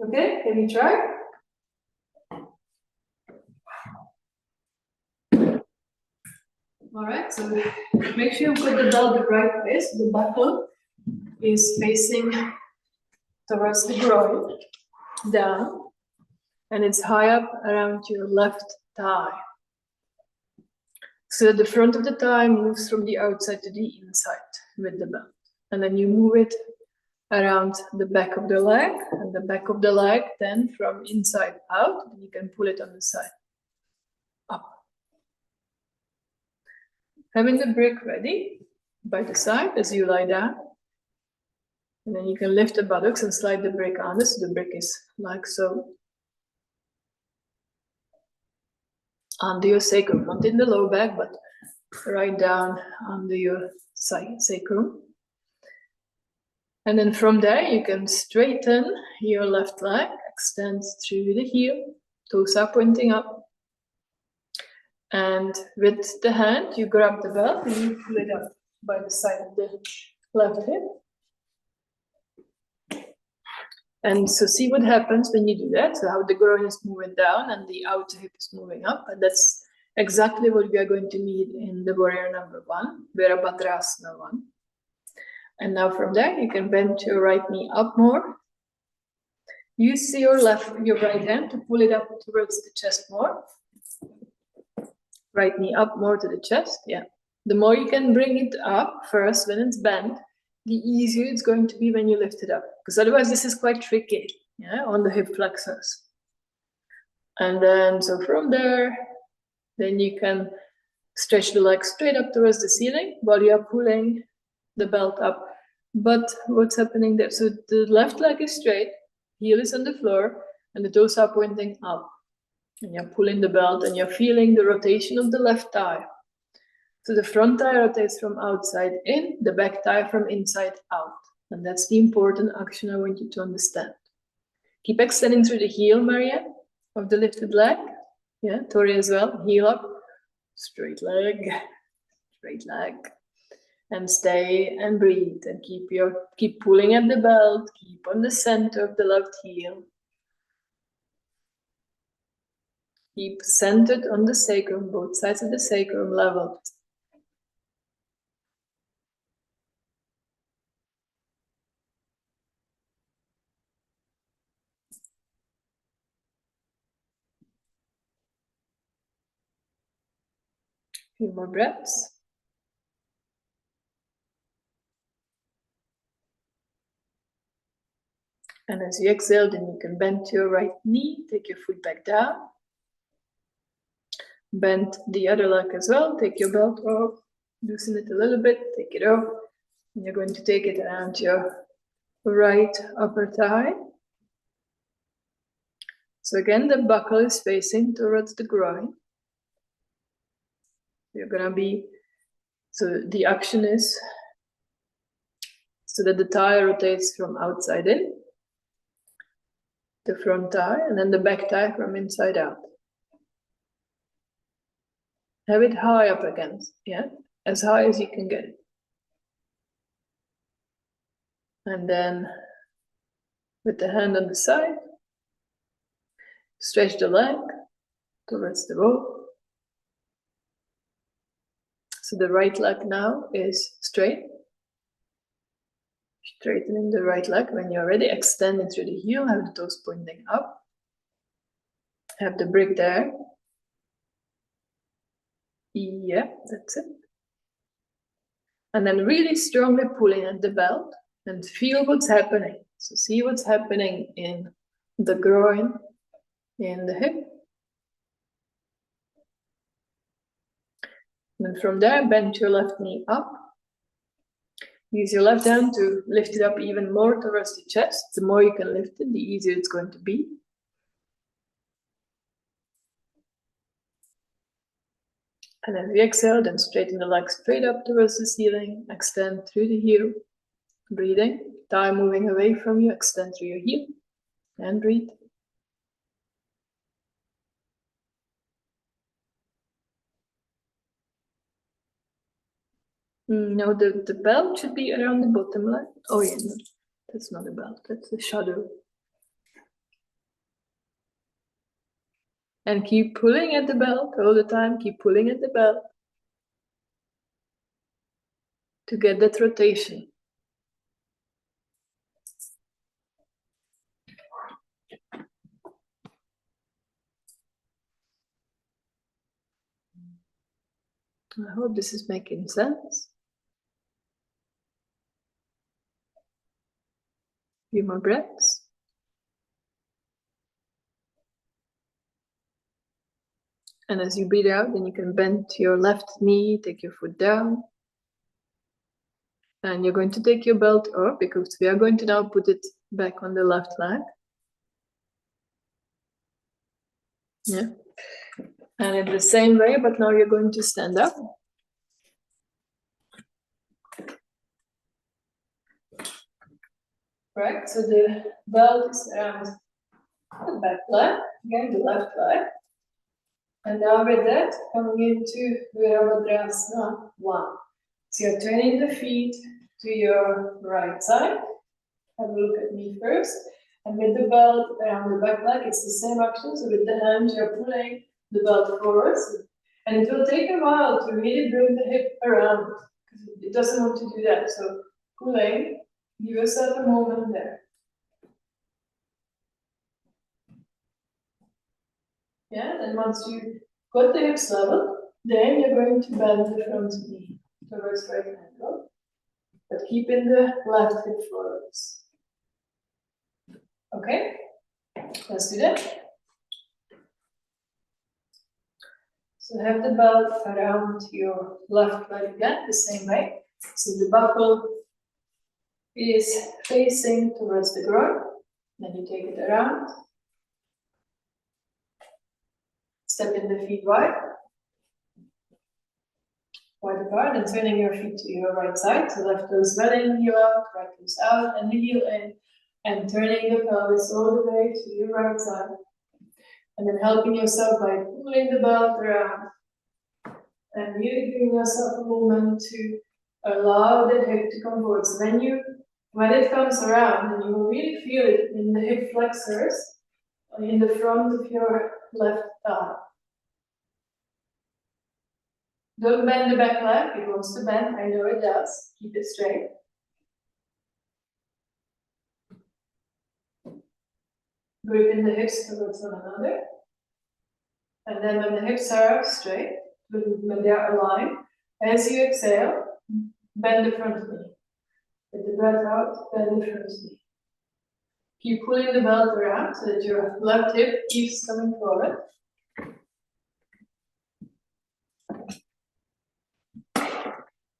Okay, can we try? Alright, so make sure you put the belt the right way, so the buckle is facing towards the groin, down, and it's high up around your left thigh. So the front of the thigh moves from the outside to the inside with the belt. And then you move it around the back of the leg, and the back of the leg then from inside out, and you can pull it on the side, up. Having the brick ready by the side as you lie down. And then you can lift the buttocks and slide the brick under, so the brick is like so. Under your sacrum, not in the low back, but right down under your sacrum. And then from there, you can straighten your left leg, extend through the heel, toes are pointing up. And with the hand, you grab the belt and you pull it up by the side of the left hip. And so see what happens when you do that, so how the groin is moving down and the outer hip is moving up. And that's exactly what we are going to need in the warrior number 1, virabhadrasana 1. And now from there, you can bend your right knee up more. Use your right hand to pull it up towards the chest more. Right knee up more to the chest, yeah. The more you can bring it up first when it's bent, the easier it's going to be when you lift it up. Because otherwise this is quite tricky, yeah, on the hip flexors. And then, so from there, then you can stretch the leg straight up towards the ceiling while you are pulling the belt up. But what's happening there? So the left leg is straight, heel is on the floor, and the toes are pointing up. And you're pulling the belt and you're feeling the rotation of the left thigh. So the front thigh rotates from outside in, the back thigh from inside out. And that's the important action I want you to understand. Keep extending through the heel, Maria, of the lifted leg. Yeah, Tori as well. Heel up, straight leg. And stay and breathe and keep pulling at the belt, keep on the center of the left heel. Keep centered on the sacrum, both sides of the sacrum leveled. Few more breaths. And as you exhale, then you can bend your right knee, take your foot back down. Bend the other leg as well, take your belt off, loosen it a little bit, take it off. And you're going to take it around your right upper thigh. So again, the buckle is facing towards the groin. You're gonna be, so the action is so that the thigh rotates from outside in, the front thigh, and then the back thigh from inside out. Have it high up against, yeah, as high as you can get it. And then with the hand on the side, stretch the leg towards the wall. So the right leg now is straight. Straightening the right leg. When you're ready, extend it through the heel, have the toes pointing up. Have the brick there. Yeah, that's it. And then really strongly pulling at the belt and feel what's happening. So see what's happening in the groin, in the hip. And from there, bend your left knee up. Use your left hand to lift it up even more towards the chest. The more you can lift it, the easier it's going to be. And as you exhale, then straighten the legs straight up towards the ceiling. Extend through the heel. Breathing. Thigh moving away from you. Extend through your heel. And breathe. No, the belt should be around the bottom line. Oh yeah, no, that's not a belt, that's the shadow. And keep pulling at the belt all the time, keep pulling at the belt to get that rotation. I hope this is making sense. Few more breaths. And as you breathe out, then you can bend your left knee, take your foot down. And you're going to take your belt off because we are going to now put it back on the left leg. Yeah. And in the same way, but now you're going to stand up. Right, so the belt is around the back leg, again the left leg. And now with that, coming into virabhadrasana 1. So you're turning the feet to your right side. Have a look at me first. And with the belt around the back leg, it's the same action. So with the hand, you're pulling the belt forwards. And it will take a while to really bring the hip around, because it doesn't want to do that. So pulling. Give yourself a moment there. Yeah, and once you got the hips level, then you're going to bend the front knee towards right angle, but keeping the left hip forwards. Okay, let's do that. So have the belt around your left leg again, the same way. So the buckle is facing towards the groin, then you take it around. Step in the feet wide apart, and turning your feet to your right side. So left toes welling, heel out, right toes out, and the heel in, and turning the pelvis all the way to your right side. And then helping yourself by pulling the belt around, and really giving yourself a moment to allow the hip to come forward. So when it comes around, then you will really feel it in the hip flexors, in the front of your left thigh. Don't bend the back leg, it wants to bend, I know it does. Keep it straight. Gripping the hips towards one another. And then when the hips are straight, when they are aligned, as you exhale, bend the front knee. With the breath out, bend the front knee. Keep pulling the belt around so that your left hip keeps coming forward.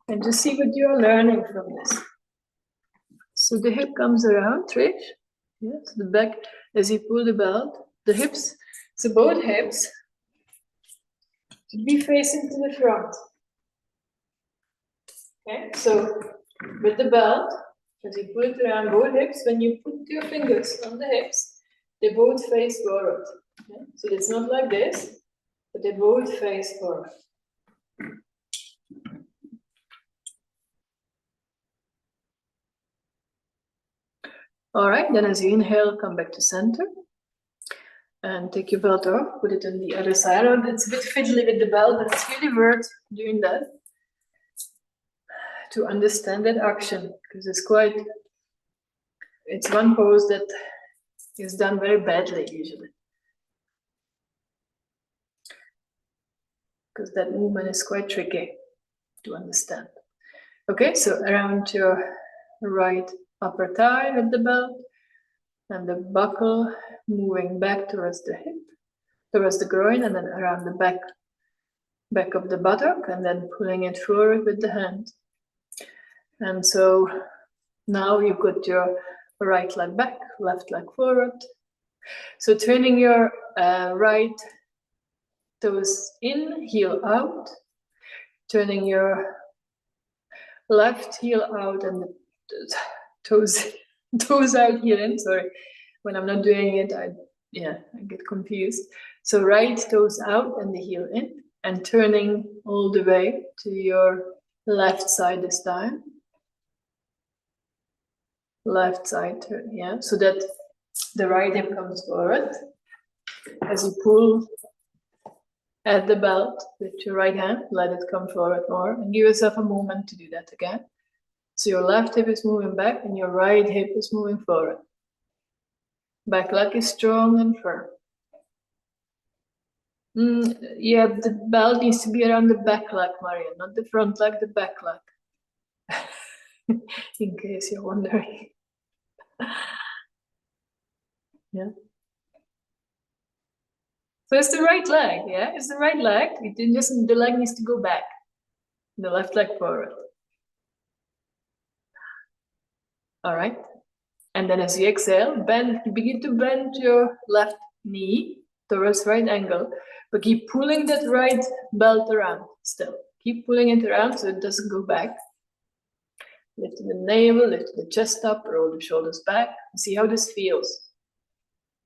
And just see what you are learning from this. So the hip comes around, Trish. Yes, the back, as you pull the belt, the hips, so both hips should be facing to the front. Okay, so with the belt, as you pull it around both hips, when you put your fingers on the hips, they both face forward. Okay? So it's not like this, but they both face forward. All right, then as you inhale, come back to center. And take your belt off, put it on the other side. It's a bit fiddly with the belt, but it's really worth doing that to understand that action, because it's one pose that is done very badly usually. Because that movement is quite tricky to understand. Okay, so around your right upper thigh with the belt, and the buckle moving back towards the hip, towards the groin, and then around the back back of the buttock, and then pulling it forward with the hand. And so now you've got your right leg back, left leg forward. So turning your right toes in, heel out, turning your left heel out and the toes out, heel in. Sorry, when I'm not doing it, I get confused. So right toes out and the heel in, and turning all the way to your left side this time. Left side turn, yeah, so that the right hip comes forward. As you pull at the belt with your right hand, let it come forward more, and give yourself a moment to do that again. So your left hip is moving back and your right hip is moving forward. Back leg is strong and firm. Yeah, the belt needs to be around the back leg, Maria, not the front leg, the back leg. In case you're wondering. Yeah. So it's the right leg, yeah? It's the right leg. The leg needs to go back. The left leg forward. All right. And then as you exhale, begin to bend your left knee towards right angle, but keep pulling that right belt around still. Keep pulling it around so it doesn't go back. Lift the navel, lift the chest up, roll the shoulders back. See how this feels.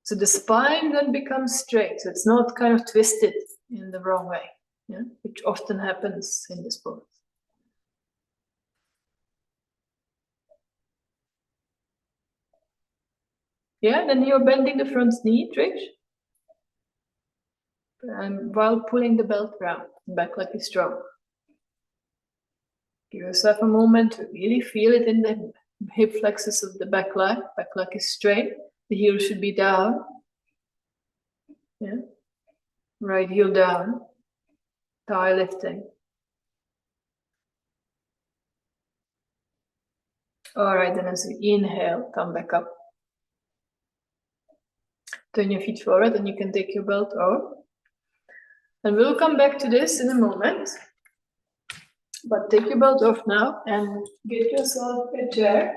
So the spine then becomes straight, so it's not kind of twisted in the wrong way, yeah? Which often happens in this pose. Yeah, then you're bending the front knee, Trish. And while pulling the belt around, back leg is strong. Give yourself a moment to really feel it in the hip flexors of the back leg. Back leg is straight. The heel should be down. Yeah. Right heel down. Thigh lifting. All right, then as you inhale, come back up. Turn your feet forward and you can take your belt off. And we'll come back to this in a moment. But take your belt off now and get yourself a chair.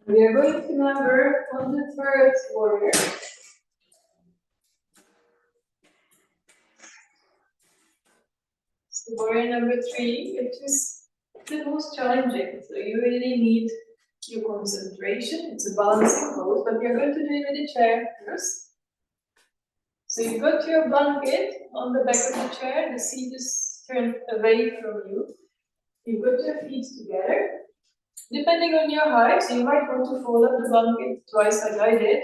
We are going to number on the third warrior. So warrior number 3, which is the most challenging. So you really need your concentration. It's a balancing pose, but you're going to do it with a chair first. So you got your blanket on the back of the chair. The seat is turned away from you. You got your feet together. Depending on your height, so you might want to fold up the blanket twice like I did,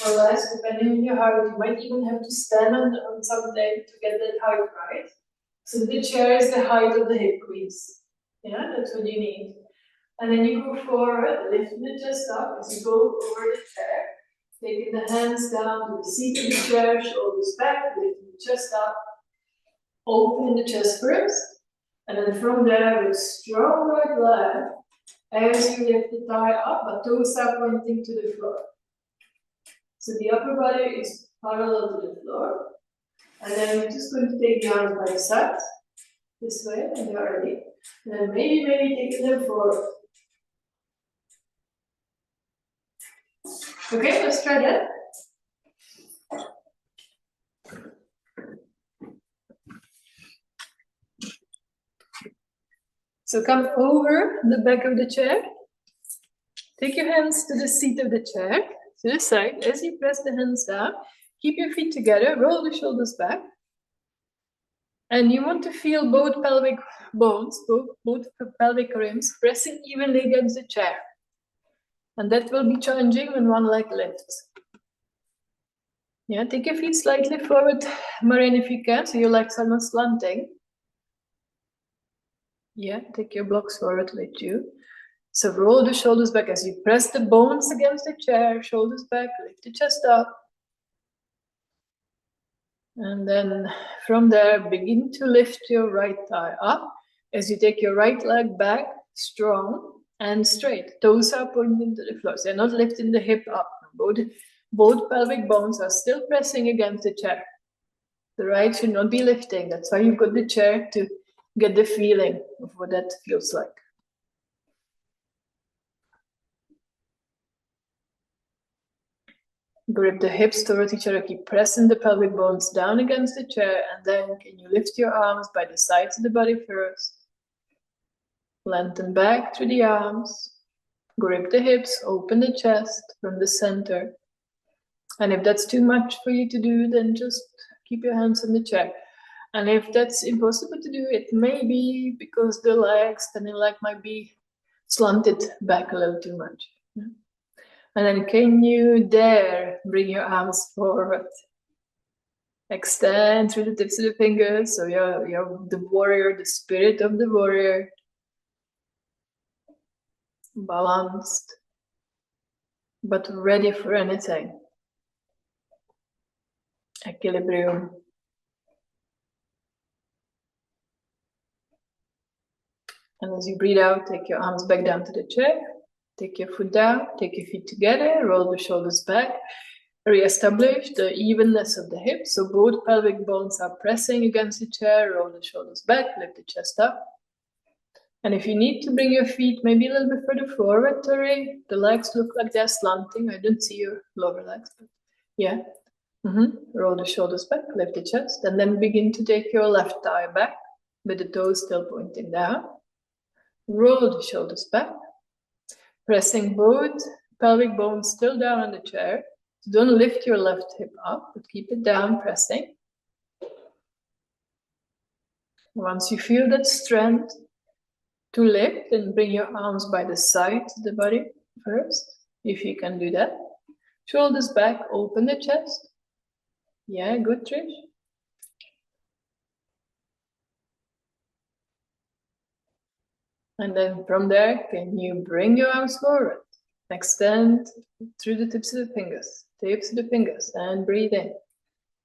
or less, depending on your height. You might even have to stand on something to get that height right. So the chair is the height of the hip crease. Yeah, that's what you need. And then you go forward, lifting the chest up as you go over the chair. Taking the hands down to the seat of the chair, shoulders back, lifting the chest up. Open the chest first. And then from there, with strong right leg, as you lift the thigh up, but toes are pointing to the floor. So the upper body is parallel to the floor. And then we're just going to take the arms by the side, this way, and you're ready. And then maybe take them forward. Okay, let's try that. So come over the back of the chair. Take your hands to the seat of the chair, to the side. As you press the hands down, keep your feet together, roll the shoulders back. And you want to feel both pelvic bones, both pelvic rims pressing evenly against the chair. And that will be challenging when one leg lifts. Yeah, take your feet slightly forward, Marianne, if you can, so your legs are not slanting. Yeah, take your blocks forward with you. So roll the shoulders back as you press the bones against the chair, shoulders back, lift the chest up. And then from there, begin to lift your right thigh up as you take your right leg back, strong and straight. Toes are pointing to the floor. So you're not lifting the hip up. Both pelvic bones are still pressing against the chair. The right should not be lifting. That's why you've got the chair, to get the feeling of what that feels like. Grip the hips towards each other. Keep pressing the pelvic bones down against the chair. And then can you lift your arms by the sides of the body first? Lengthen back through the arms. Grip the hips. Open the chest from the center. And if that's too much for you to do, then just keep your hands on the chair. And if that's impossible to do, it may be because the legs, standing leg, might be slanted back a little too much. And then can you dare bring your arms forward? Extend through the tips of the fingers. So you're the warrior, the spirit of the warrior. Balanced, but ready for anything. Equilibrium. And as you breathe out, take your arms back down to the chair. Take your foot down, take your feet together, roll the shoulders back. Re-establish the evenness of the hips. So both pelvic bones are pressing against the chair. Roll the shoulders back, lift the chest up. And if you need to bring your feet maybe a little bit further forward, Tori, the legs look like they're slanting. I don't see your lower legs, but yeah. Roll the shoulders back, lift the chest, and then begin to take your left thigh back with the toes still pointing down. Roll the shoulders back, pressing both pelvic bones still down on the chair. So don't lift your left hip up, but keep it down, pressing. Once you feel that strength to lift, and bring your arms by the sides of the body first, if you can do that. Shoulders back, open the chest. Yeah, good, Trish. And then from there, can you bring your arms forward? Extend through the tips of the fingers, and breathe in.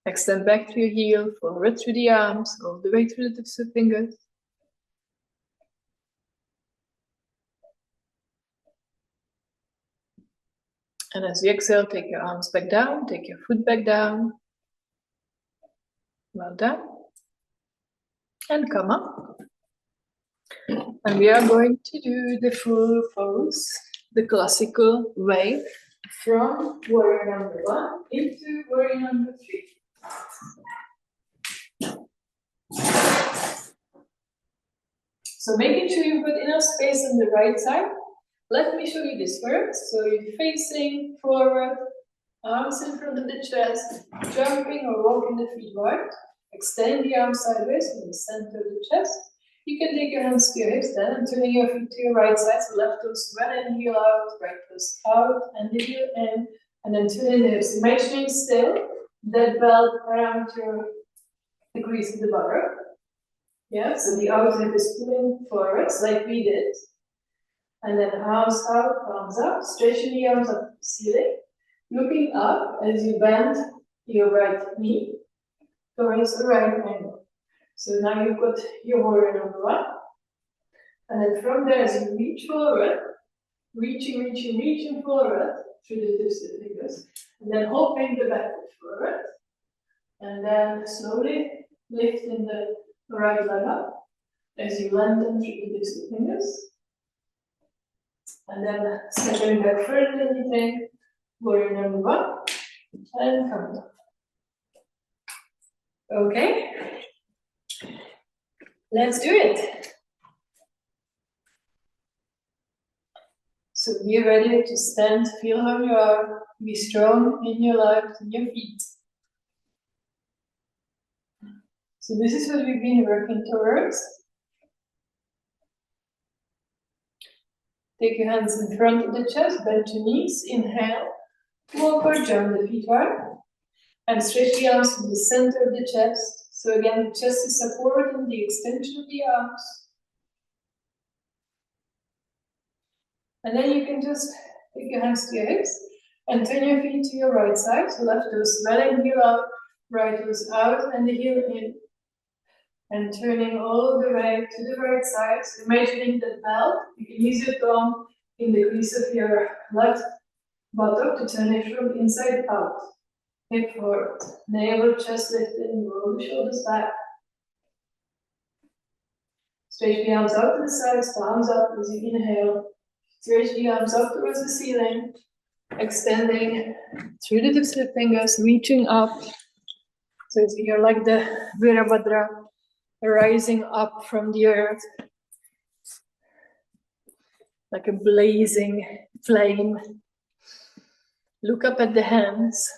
Extend back to your heel, forward through the arms, all the way through the tips of the fingers. And as you exhale, take your arms back down, take your foot back down. Well done. And come up. And we are going to do the full pose, the classical way, from warrior number 1 into warrior number 3. So making sure you've got enough space on the right side. Let me show you this first. So you're facing forward, arms in front of the chest, jumping or walking the feet wide. Extend the arms sideways from the center of the chest. You can take your hands to your hips then, and turning your feet to your right side. So left toes well and heel out, right toes out and the heel in, and then turning the hips. Imagining still that belt around the crease of the buttock. Yeah, so the outer hip is pulling forwards like we did. And then arms out, palms up, stretching the arms up to the ceiling. Looking up as you bend your right knee towards the right angle. So now you've got your warrior number 1. And then from there, as you reach forward, reaching forward through the tips of the fingers. And then hopping the back foot forward. And then slowly lifting the right leg up as you lengthen through the tips of the fingers. And then stepping back further than you think, warrior number 1, and come up. Okay, let's do it. So be ready to stand, feel how you are, be strong in your legs and your feet. So this is what we've been working towards. Take your hands in front of the chest, bend your knees, inhale, walk or jump the feet wide, and stretch the arms from the center of the chest. So again, the chest is supporting the extension of the arms. And then you can just take your hands to your hips and turn your feet to your right side. So left toes well and heel out, right toes out and the heel in. And turning all the way to the right side. So imagining that belt, you can use your thumb in the crease of your left buttock to turn it from inside out. Hip forward, navel, chest lifted, roll the shoulders back. Stretch the arms out to the sides, palms up as you inhale. Stretch the arms up towards the ceiling, extending through the tips of the fingers, reaching up. So you're like the virabhadra, rising up from the earth, like a blazing flame. Look up at the hands.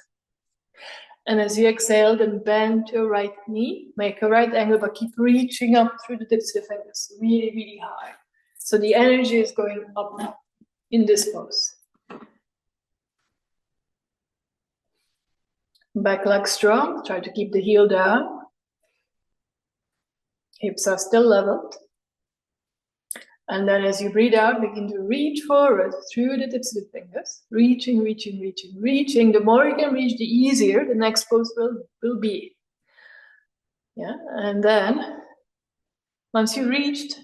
And as you exhale, then bend your right knee, make a right angle, but keep reaching up through the tips of the fingers, really, really high. So the energy is going up in this pose. Back leg strong, try to keep the heel down. Hips are still leveled. And then as you breathe out, begin to reach forward through the tips of the fingers. Reaching, reaching, reaching, reaching. The more you can reach, the easier the next pose will be. Yeah, and then once you reached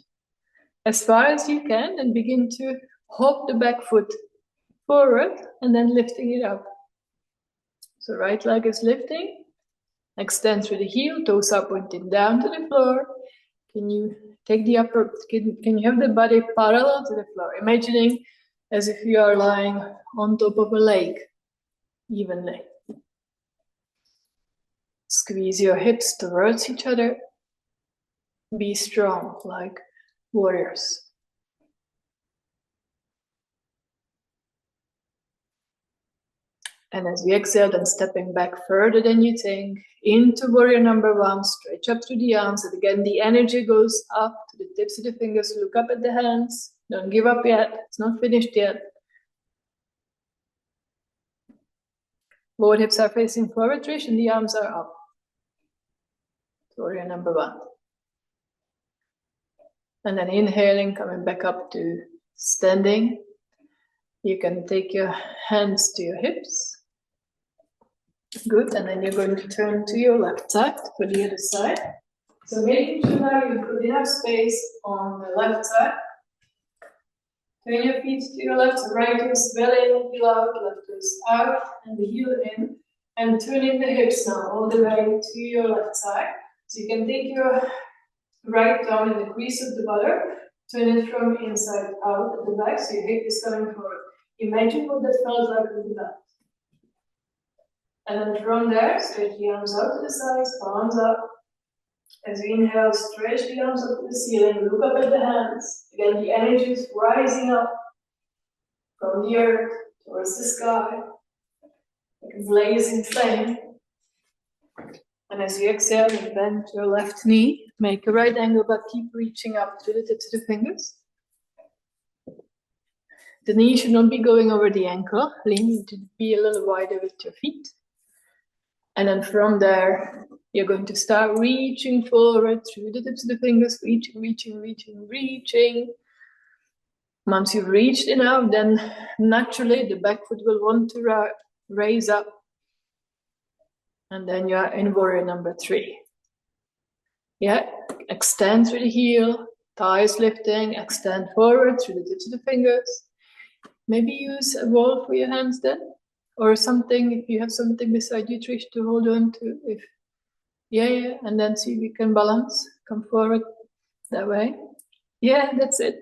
as far as you can, then begin to hop the back foot forward and then lifting it up. So right leg is lifting. Extend through the heel, toes are pointing down to the floor. Can you take the upper, can you have the body parallel to the floor? Imagining as if you are lying on top of a lake, evenly. Squeeze your hips towards each other. Be strong, like warriors. And as we exhale, then stepping back further than you think, into warrior number one, stretch up through the arms, and again the energy goes up to the tips of the fingers, look up at the hands, don't give up yet, it's not finished yet. Both hips are facing forward, Trish, and the arms are up. Warrior number one. And then inhaling, coming back up to standing. You can take your hands to your hips. Good, and then you're going to turn to your left side for the other side. So making sure now you've got enough space on the left side. Turn your feet to your left, so right toes belly in, heel out, left toes out, and the heel in. And turning the hips now all the way to your left side. So you can take your right thumb in the crease of the butter, turn it from inside out at the back, so your hip is coming forward. Imagine what that felt like with the back. And then from there, stretch the arms out to the sides, palms up. As you inhale, stretch the arms up to the ceiling, look up at the hands. Again, the energy is rising up from the earth towards the sky, like a blazing flame. And as you exhale, you bend your left knee, make a right angle, but keep reaching up to the tips of the fingers. The knee should not be going over the ankle, lean to be a little wider with your feet. And then from there, you're going to start reaching forward through the tips of the fingers, reaching, reaching, reaching, reaching. Once you've reached enough, then naturally the back foot will want to raise up. And then you're in warrior number three. Yeah, extend through the heel, thighs lifting, extend forward through the tips of the fingers. Maybe use a wall for your hands then. Or something, if you have something beside you, Trish, to hold on to. Yeah, and then see if you can balance. Come forward that way. Yeah, that's it.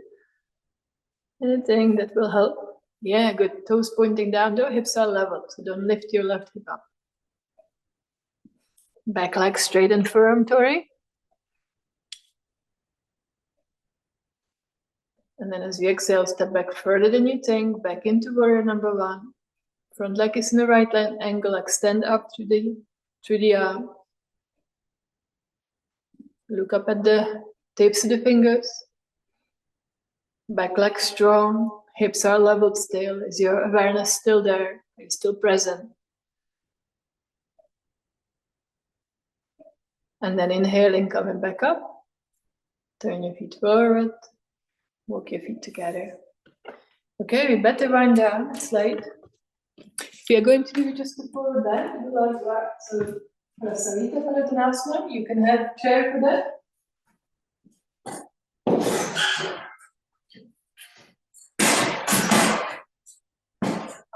Anything that will help. Yeah, good. Toes pointing down, though, hips are leveled, so don't lift your left hip up. Back leg straight and firm, Tori. And then as you exhale, step back further than you think, back into warrior number one. Front leg is in the right angle, extend up through the arm. Look up at the tips of the fingers. Back leg strong, hips are leveled still. Is your awareness still there? Are you still present? And then inhaling, coming back up. Turn your feet forward. Walk your feet together. Okay, we better wind down. It's late. We are going to do just the forward bend. So, Prasarita Palatanasana, you can have a chair for that.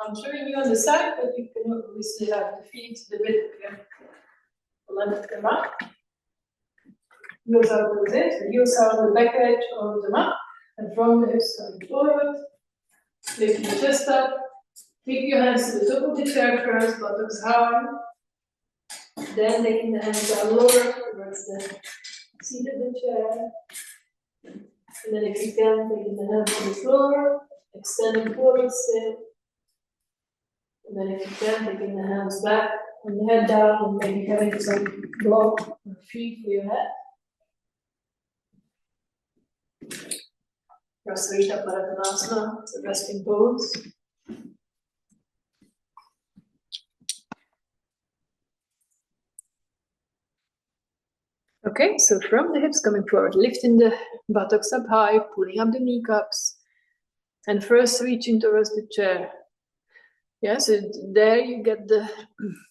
I'm showing you on the side, but you can obviously have the feet a bit left come up. Heels out with it, the heels out on the back edge of the mat, and from the hips coming forward. Lift your chest up. Take your hands to the top of the chair first, buttocks high. Then taking the hands down lower towards the seat of the chair. And then if you can, taking the hands on the floor, extending forward still. And then if you can, taking the hands back and the head down and maybe having some block or feet for your head. Virabhadrasana, it's a resting pose. Okay, so from the hips coming forward, lifting the buttocks up high, pulling up the kneecaps, and first reaching towards the chair. Yeah, so there you get the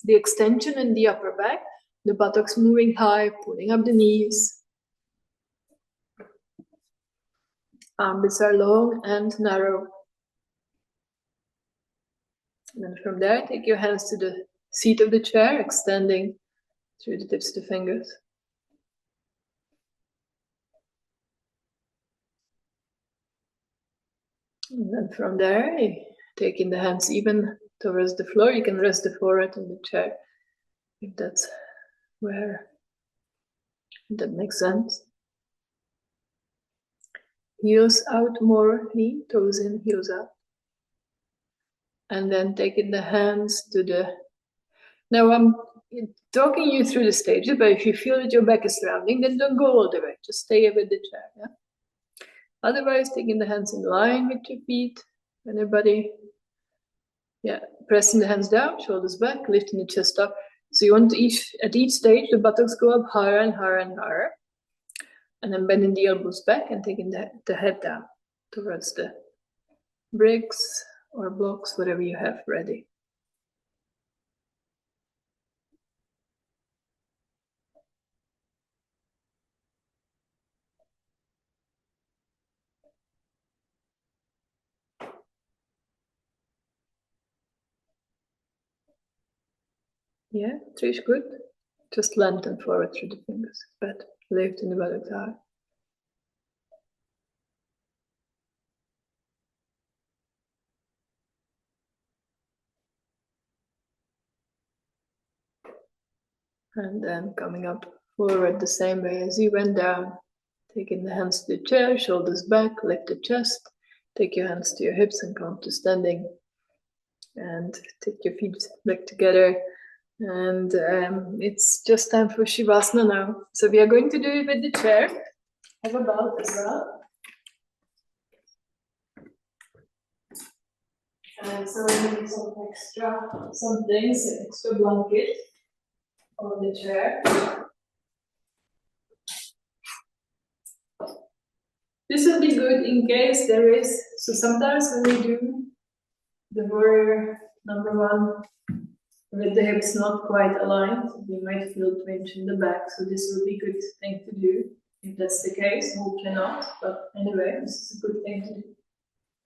extension in the upper back, the buttocks moving high, pulling up the knees. Armpits are long and narrow. And then from there, take your hands to the seat of the chair, extending through the tips of the fingers. And then from there, taking the hands even towards the floor, you can rest the forehead on the chair, if that's where that makes sense. Heels out more, knee, toes in, heels out. And then taking the hands to the... Now I'm talking you through the stages, but if you feel that your back is rounding, then don't go all the way, just stay with the chair, yeah? Otherwise, taking the hands in line with your feet, and your body, yeah, pressing the hands down, shoulders back, lifting the chest up. So you want to at each stage, the buttocks go up higher and higher and higher. And then bending the elbows back and taking the head down towards the bricks or blocks, whatever you have ready. Yeah, Trish, good. Just lengthen forward through the fingers, but lifting the buttocks high. And then coming up forward the same way as you went down. Taking the hands to the chair, shoulders back, lift the chest. Take your hands to your hips and come to standing. And take your feet back together. And it's just time for Shavasana now. So we are going to do it with the chair. Have a belt as well. And so we need some things, an extra blanket on the chair. This will be good in case there is, so sometimes when we do the warrior number one with the hips not quite aligned, you might feel twinge in the back, so this will be a good thing to do if that's the case. Who cannot, but anyway, this is a good thing to do.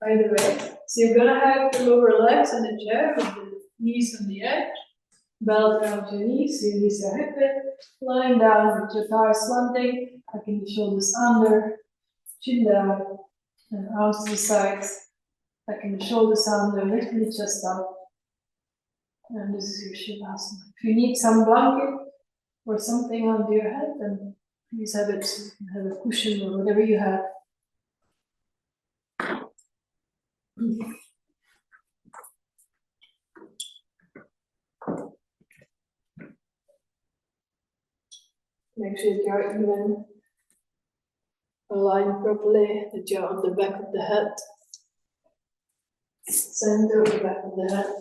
Either way, so you're gonna have the lower legs in the chair with the knees on the edge, belt around your knees, your knees are hip width, lying down with your thighs slanting, tucking the shoulders under, chin down, and arms to the sides, tucking the shoulders under, lifting the chest up. And this is your Shavasana. If you need some blanket or something under your head, then please have it, have a cushion or whatever you have. Make sure that you're even aligned properly, that you're on the back of the head, center of the back of the head.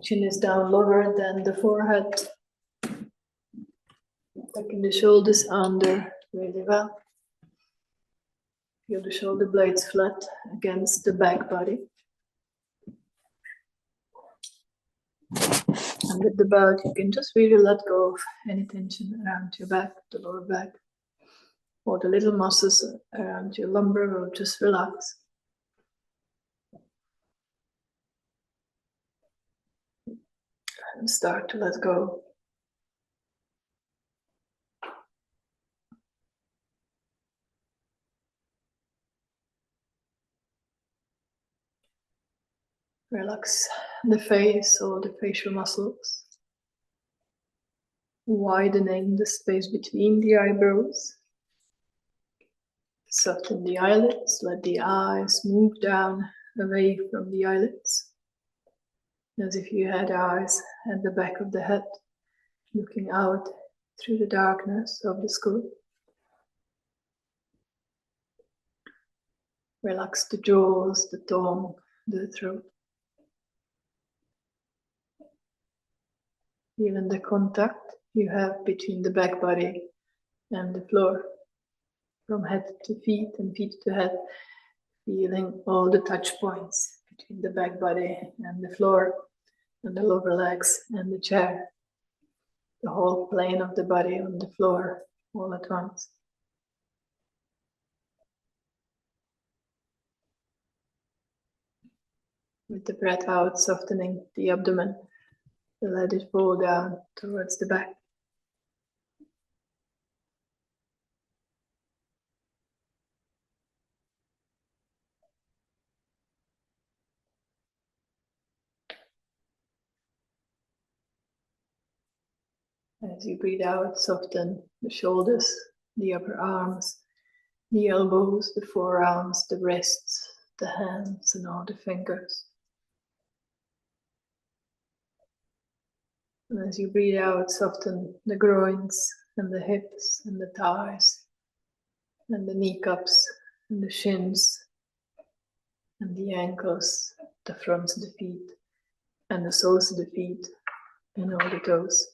Chin is down lower than the forehead. Tucking the shoulders under really well. Feel the shoulder blades flat against the back body. And with the belt, you can just really let go of any tension around your back, the lower back, or the little muscles around your lumbar will just relax. And start to let go. Relax the face or the facial muscles, widening the space between the eyebrows. Soften the eyelids, let the eyes move down away from the eyelids, as if you had eyes at the back of the head, looking out through the darkness of the skull. Relax the jaws, the tongue, the throat. Even the contact you have between the back body and the floor, from head to feet and feet to head, feeling all the touch points between the back body and the floor, and the lower legs and the chair, the whole plane of the body on the floor all at once. With the breath out, softening the abdomen, let it fall down towards the back. As you breathe out, soften the shoulders, the upper arms, the elbows, the forearms, the wrists, the hands, and all the fingers. And as you breathe out, soften the groins and the hips and the thighs and the kneecaps and the shins and the ankles, the fronts of the feet and the soles of the feet and all the toes.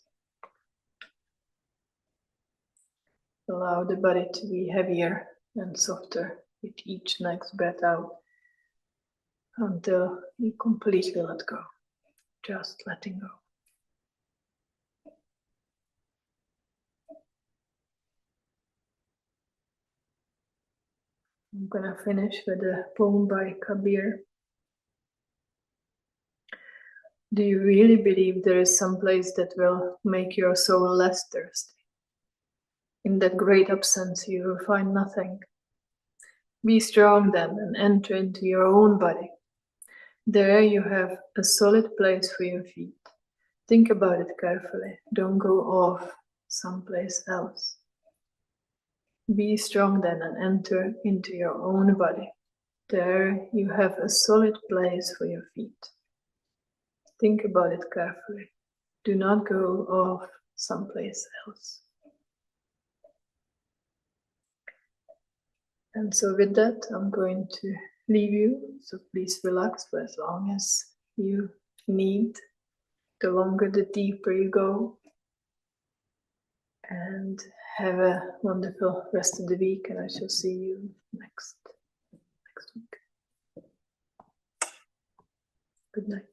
Allow the body to be heavier and softer with each next breath out until you completely let go, just letting go. I'm gonna finish with a poem by Kabir. Do you really believe there is some place that will make your soul less thirsty? In that great absence you will find nothing. Be strong then and enter into your own body. There you have a solid place for your feet. Think about it carefully. Don't go off someplace else. Be strong then and enter into your own body. There you have a solid place for your feet. Think about it carefully. Do not go off someplace else. And so with that, I'm going to leave you. So please relax for as long as you need. The longer, the deeper you go. And have a wonderful rest of the week, and I shall see you next week. Good night.